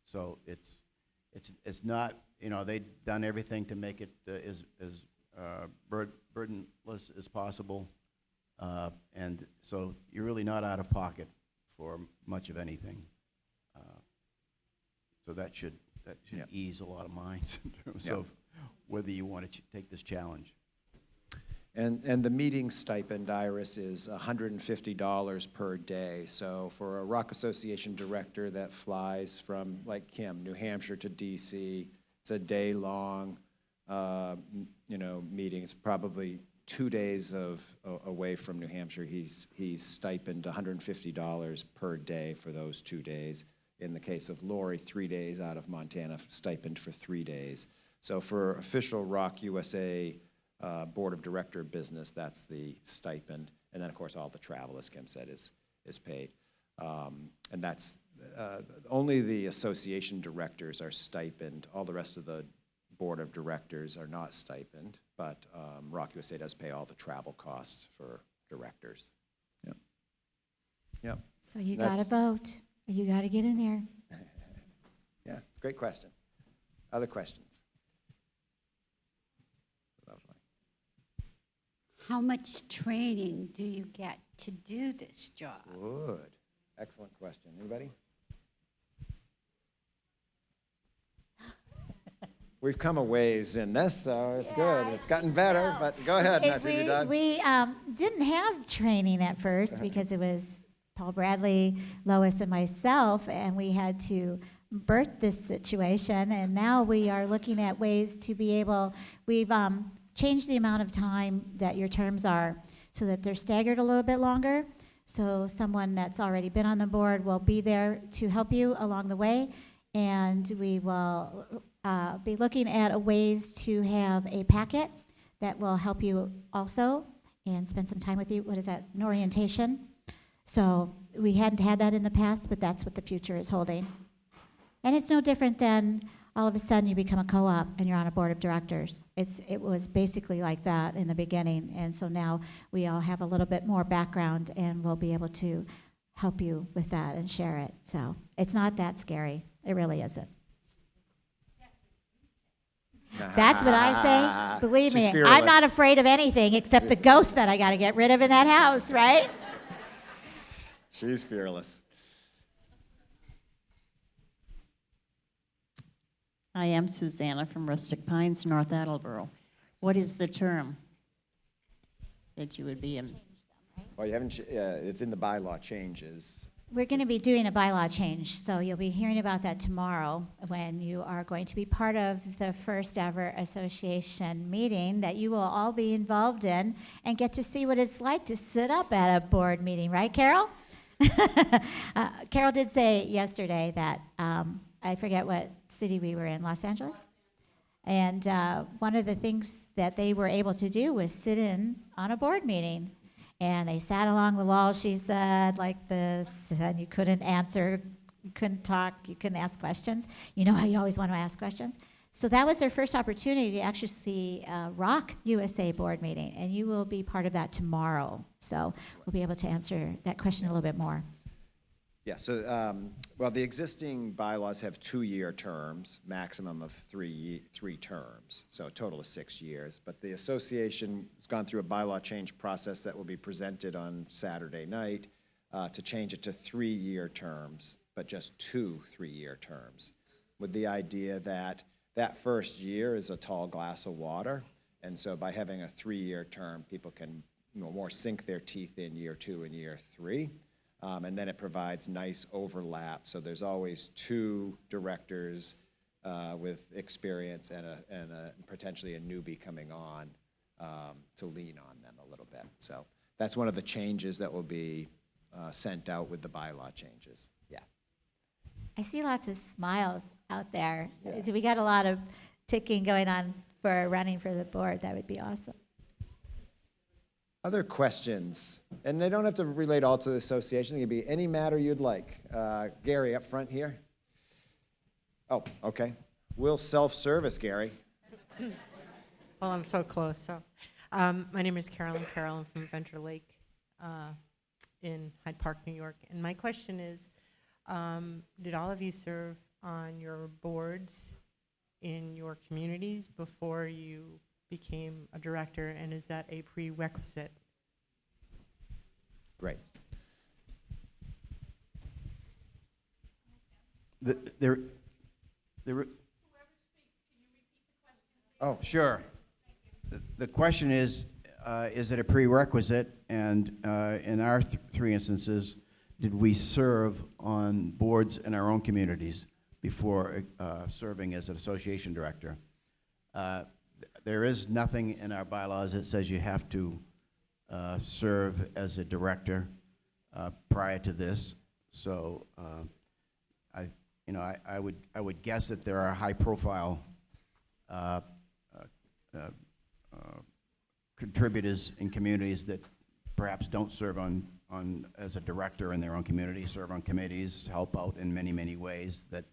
So it's not, they've done everything to make it as burdenless as possible, and so you're really not out of pocket for much of anything. So that should Yep. ease a lot of minds in terms Yep. of whether you want to take this challenge. And the meeting stipend, Iris, is $150 per day. So for a ROC Association director that flies from, like Kim, New Hampshire to DC, it's a day-long, meeting. It's probably 2 days away from New Hampshire. He's stipend $150 per day for those 2 days. In the case of Lori, 3 days out of Montana, stipend for 3 days. So for official ROC USA board of director business, that's the stipend. And then, of course, all the travel, as Kim said, is paid. And that's only the association directors are stipend. All the rest of the board of directors are not stipend, but ROC USA does pay all the travel costs for directors. Yep. Yep. So you got to vote. You got to get in there. Yeah, it's a great question. Other questions? Lovely. How much training do you get to do this job? Good. Excellent question. Anybody? We've come a ways in this, so it's good. It's gotten better, but go ahead, Nancy. We didn't have training at first because it was Paul Bradley, Lois, and myself, and we had to birth this situation. And now we are looking at ways to be able, we've changed the amount of time that your terms are so that they're staggered a little bit longer. So someone that's already been on the board will be there to help you along the way. And we will be looking at ways to have a packet that will help you also and spend some time with you. What is that? An orientation. So we hadn't had that in the past, but that's what the future is holding. And it's no different than all of a sudden you become a co-op and you're on a board of directors. It was basically like that in the beginning. And so now we all have a little bit more background and we'll be able to help you with that and share it. So it's not that scary. It really isn't. That's what I say. Believe She's me, fearless. I'm not afraid of anything except the ghost that I got to get rid of in that house, right? She's fearless. I am Susanna from Rustic Pines, North Attleboro. What is the term that you would be in? Well, you haven't, it's in the bylaw changes. We're going to be doing a bylaw change, so you'll be hearing about that tomorrow when you are going to be part of the first ever association meeting that you will all be involved in and get to see what it's like to sit up at a board meeting, right, Carol? Carol did say yesterday that, I forget what city we were in, Los Angeles? And one of the things that they were able to do was sit in on a board meeting. And they sat along the wall, she said, like this, and you couldn't answer, you couldn't talk, you couldn't ask questions. You know how you always want to ask questions? So that was their first opportunity to actually see a ROC USA board meeting, and you will be part of that tomorrow. So we'll be able to answer that question a little bit more. Yeah, so, well, the existing bylaws have 2-year terms, maximum of three terms, so a total of 6 years. But the association has gone through a bylaw change process that will be presented on Saturday night to change it to 3-year terms, but just 2 3-year terms, with the idea that that first year is a tall glass of water. And so by having a 3-year term, people can more sink their teeth in year 2 and year 3. And then it provides nice overlap. So there's always 2 directors with experience and potentially a newbie coming on to lean on them a little bit. So that's one of the changes that will be sent out with the bylaw changes. Yeah. I see lots of smiles out there. Yeah. Do we got a lot of ticking going on for running for the board? That would be awesome. Other questions? And they don't have to relate all to the association. It can be any matter you'd like. Gary, up front here. Oh, okay. We'll self-service, Gary. Well, I'm so close. So, my name is Carolyn Carroll. I'm from Venture Lake in Hyde Park, New York. And my question is, did all of you serve on your boards in your communities before you became a director, and is that a prerequisite? Great. Oh, sure. The question is it a prerequisite? And in our 3 instances, did we serve on boards in our own communities before serving as an association director? There is nothing in our bylaws that says you have to serve as a director prior to this. So I would guess that there are high-profile contributors in communities that perhaps don't serve on as a director in their own community, serve on committees, help out in many, many ways, that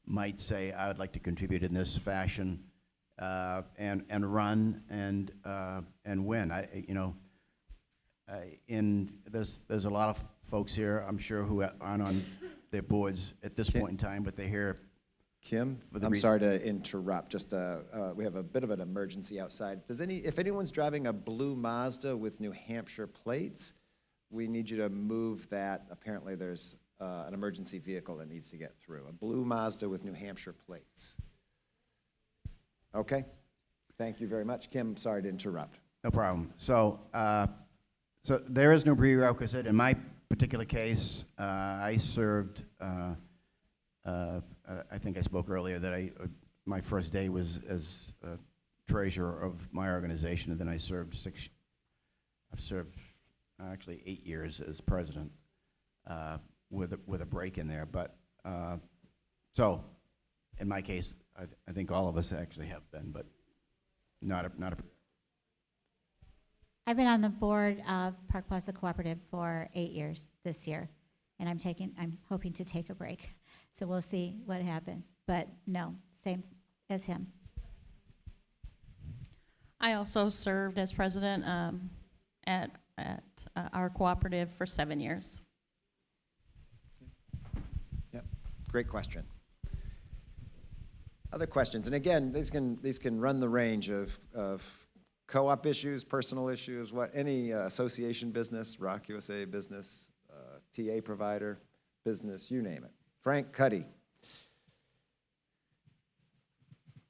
might say, I would like to contribute in this fashion. And run and win. There's a lot of folks here, I'm sure, who aren't on their boards at this point in time, but they're here. Kim, For the I'm reason- sorry to interrupt. Just we have a bit of an emergency outside. If anyone's driving a blue Mazda with New Hampshire plates, we need you to move that. Apparently, there's an emergency vehicle that needs to get through. A blue Mazda with New Hampshire plates. Okay. Thank you very much, Kim. Sorry to interrupt. No problem. So there is no prerequisite. In my particular case, I served. I think I spoke earlier that my first day was as treasurer of my organization, and then I served I've served actually 8 years as president, with a break in there. But so, in my case, I think all of us actually have been, but not a. I've been on the board of Park Plaza Cooperative for 8 years this year, and I'm hoping to take a break. So we'll see what happens. But no, same as him. I also served as president at our cooperative for 7 years. Great question. Other questions? And again, these can run the range of co-op issues, personal issues, any association business, ROC USA business, TA provider business, you name it. Frank Cuddy.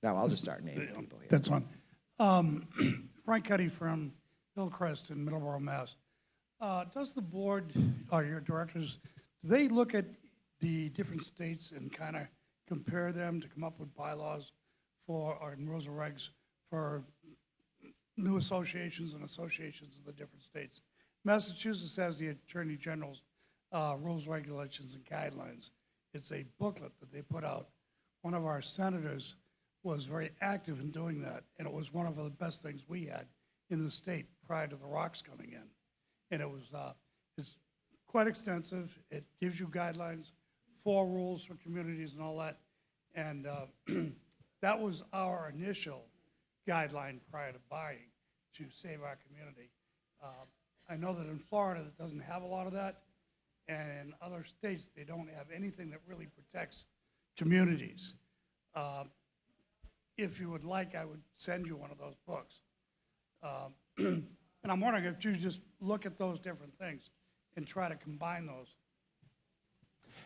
Now I'll just start naming people here. That's on. Frank Cuddy from Hillcrest in Middleborough, Mass. Does the board or your directors, do they look at the different states and kind of compare them to come up with bylaws or rules and regs for new associations and associations of the different states? Massachusetts has the Attorney General's rules, regulations, and guidelines. It's a booklet that they put out. One of our senators was very active in doing that, and it was one of the best things we had in the state prior to the ROCs coming in. And it was it's quite extensive. It gives you guidelines, 4 rules for communities and all that. And that was our initial guideline prior to buying to save our community. I know that in Florida it doesn't have a lot of that, and in other states they don't have anything that really protects communities. If you would like, I would send you one of those books. And I'm wondering if you just look at those different things and try to combine those.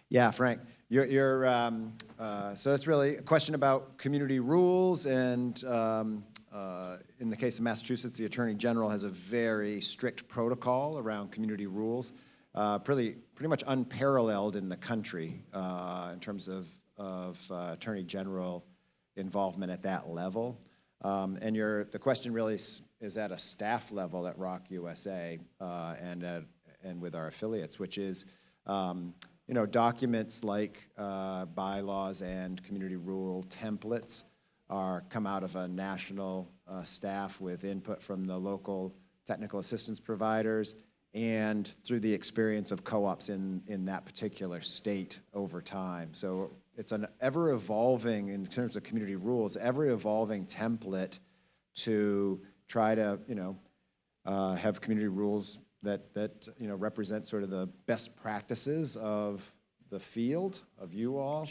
Yeah, Frank, so it's really a question about community rules, and in the case of Massachusetts, the Attorney General has a very strict protocol around community rules, pretty much unparalleled in the country in terms of Attorney General involvement at that level. And the question really is at a staff level at ROC USA and with our affiliates, which is documents like bylaws and community rule templates come out of a national staff with input from the local technical assistance providers and through the experience of co-ops in that particular state over time. So it's an ever-evolving, in terms of community rules, ever-evolving template to try to have community rules that represent sort of the best practices of the field, of you all.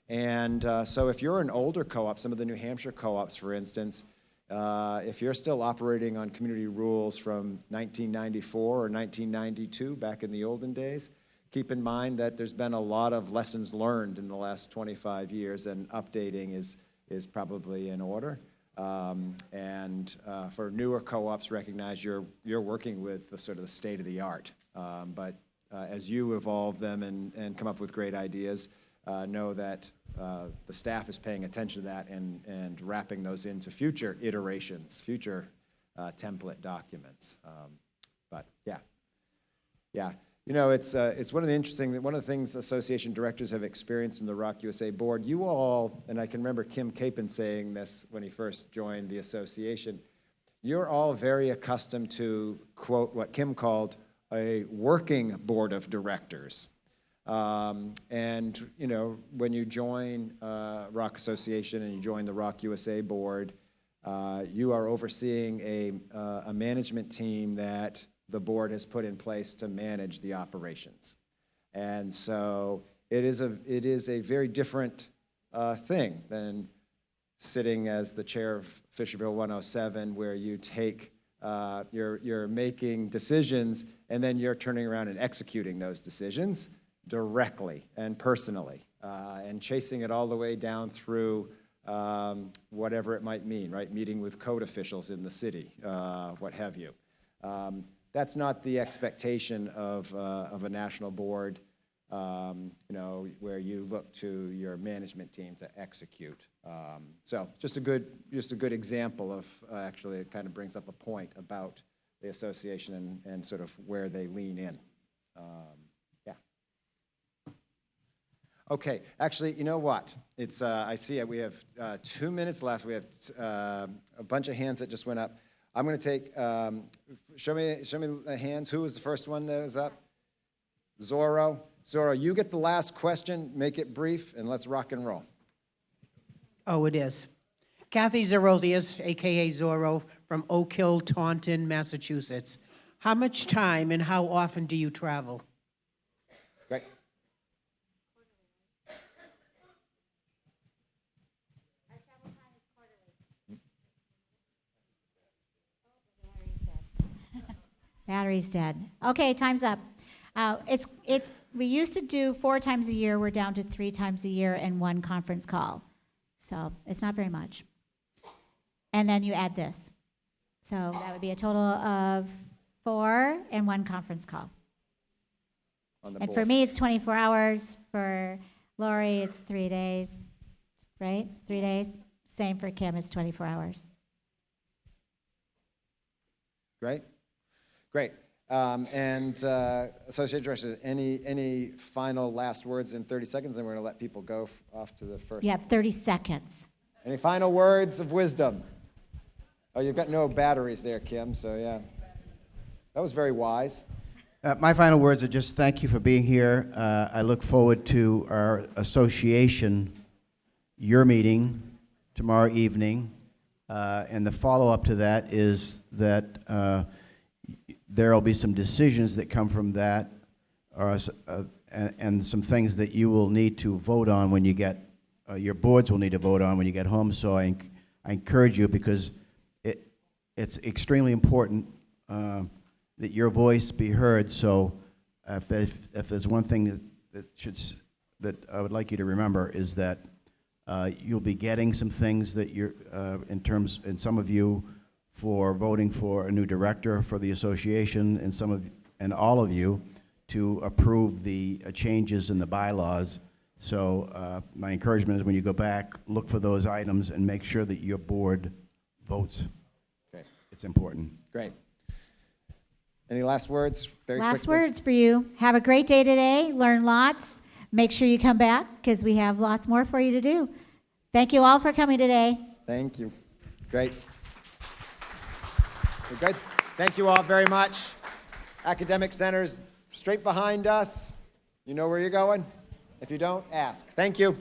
And so if you're an older co-op, some of the New Hampshire co-ops, for instance, if you're still operating on community rules from 1994 or 1992, back in the olden days, keep in mind that there's been a lot of lessons learned in the last 25 years, and updating is probably in order. And for newer co-ops, recognize you're working with the sort of the state of the art. But as you evolve them and come up with great ideas, know that the staff is paying attention to that and wrapping those into future iterations, future template documents. But yeah. It's one of the things association directors have experienced in the ROC USA board. You all, and I can remember Kim Capon saying this when he first joined the association, you're all very accustomed to, quote, what Kim called a working board of directors. And when you join ROC Association and you join the ROC USA board, you are overseeing a management team that the board has put in place to manage the operations. And so it is a very different thing than sitting as the chair of Fisher Bill 107, where you take, you're making decisions and then you're turning around and executing those decisions directly and personally, and chasing it all the way down through whatever it might mean, right? Meeting with code officials in the city, what have you. That's not the expectation of a national board, where you look to your management team to execute. So just a good example of actually it kind of brings up a point about the association and sort of where they lean in. Yeah. Okay. Actually, you know what? It's I see we have 2 minutes left. We have a bunch of hands that just went up. I'm going to take, show me the hands. Who was the first one that was up? Zorro. Zorro, you get the last question. Make it brief, and let's rock and roll. Oh, it is. Kathy Zerosius, a.k.a. Zorro, from Oak Hill, Taunton, Massachusetts. How much time and how often do you travel? Great. Battery's dead. Okay, time's up. We used to do 4 times a year. We're down to 3 times a year and 1 conference call. So it's not very much. And then you add this. So that would be a total of 4 and 1 conference call. On the And for board. me, it's 24 hours. For Lori, it's 3 days, right? 3 days. Same for Kim, it's 24 hours. Great, great. Associate Director, any final last words in 30 seconds? And we're going to let people go off to the first. You have 30 seconds. Any final words of wisdom? Oh, you've got no batteries there, Kim, so yeah. That was very wise. My final words are just thank you for being here. I look forward to our association, your meeting tomorrow evening. And the follow-up to that is that there will be some decisions that come from that and some things that you will need to vote on when you get, your boards will need to vote on when you get home. So I encourage you, because it's extremely important that your voice be heard. So if there's one thing that I would like you to remember is that you'll be getting some things that you're, and some of you for voting for a new director for the association, and all of you to approve the changes in the bylaws. So my encouragement is when you go back, look for those items and make sure that your board votes. Okay. It's important. Great. Any last words? Very Last quickly. words for you. Have a great day today. Learn lots. Make sure you come back because we have lots more for you to do. Thank you all for coming today. Thank you. Great. We're good. Thank you all very much. Academic Center's straight behind us. You know where you're going? If you don't, ask. Thank you.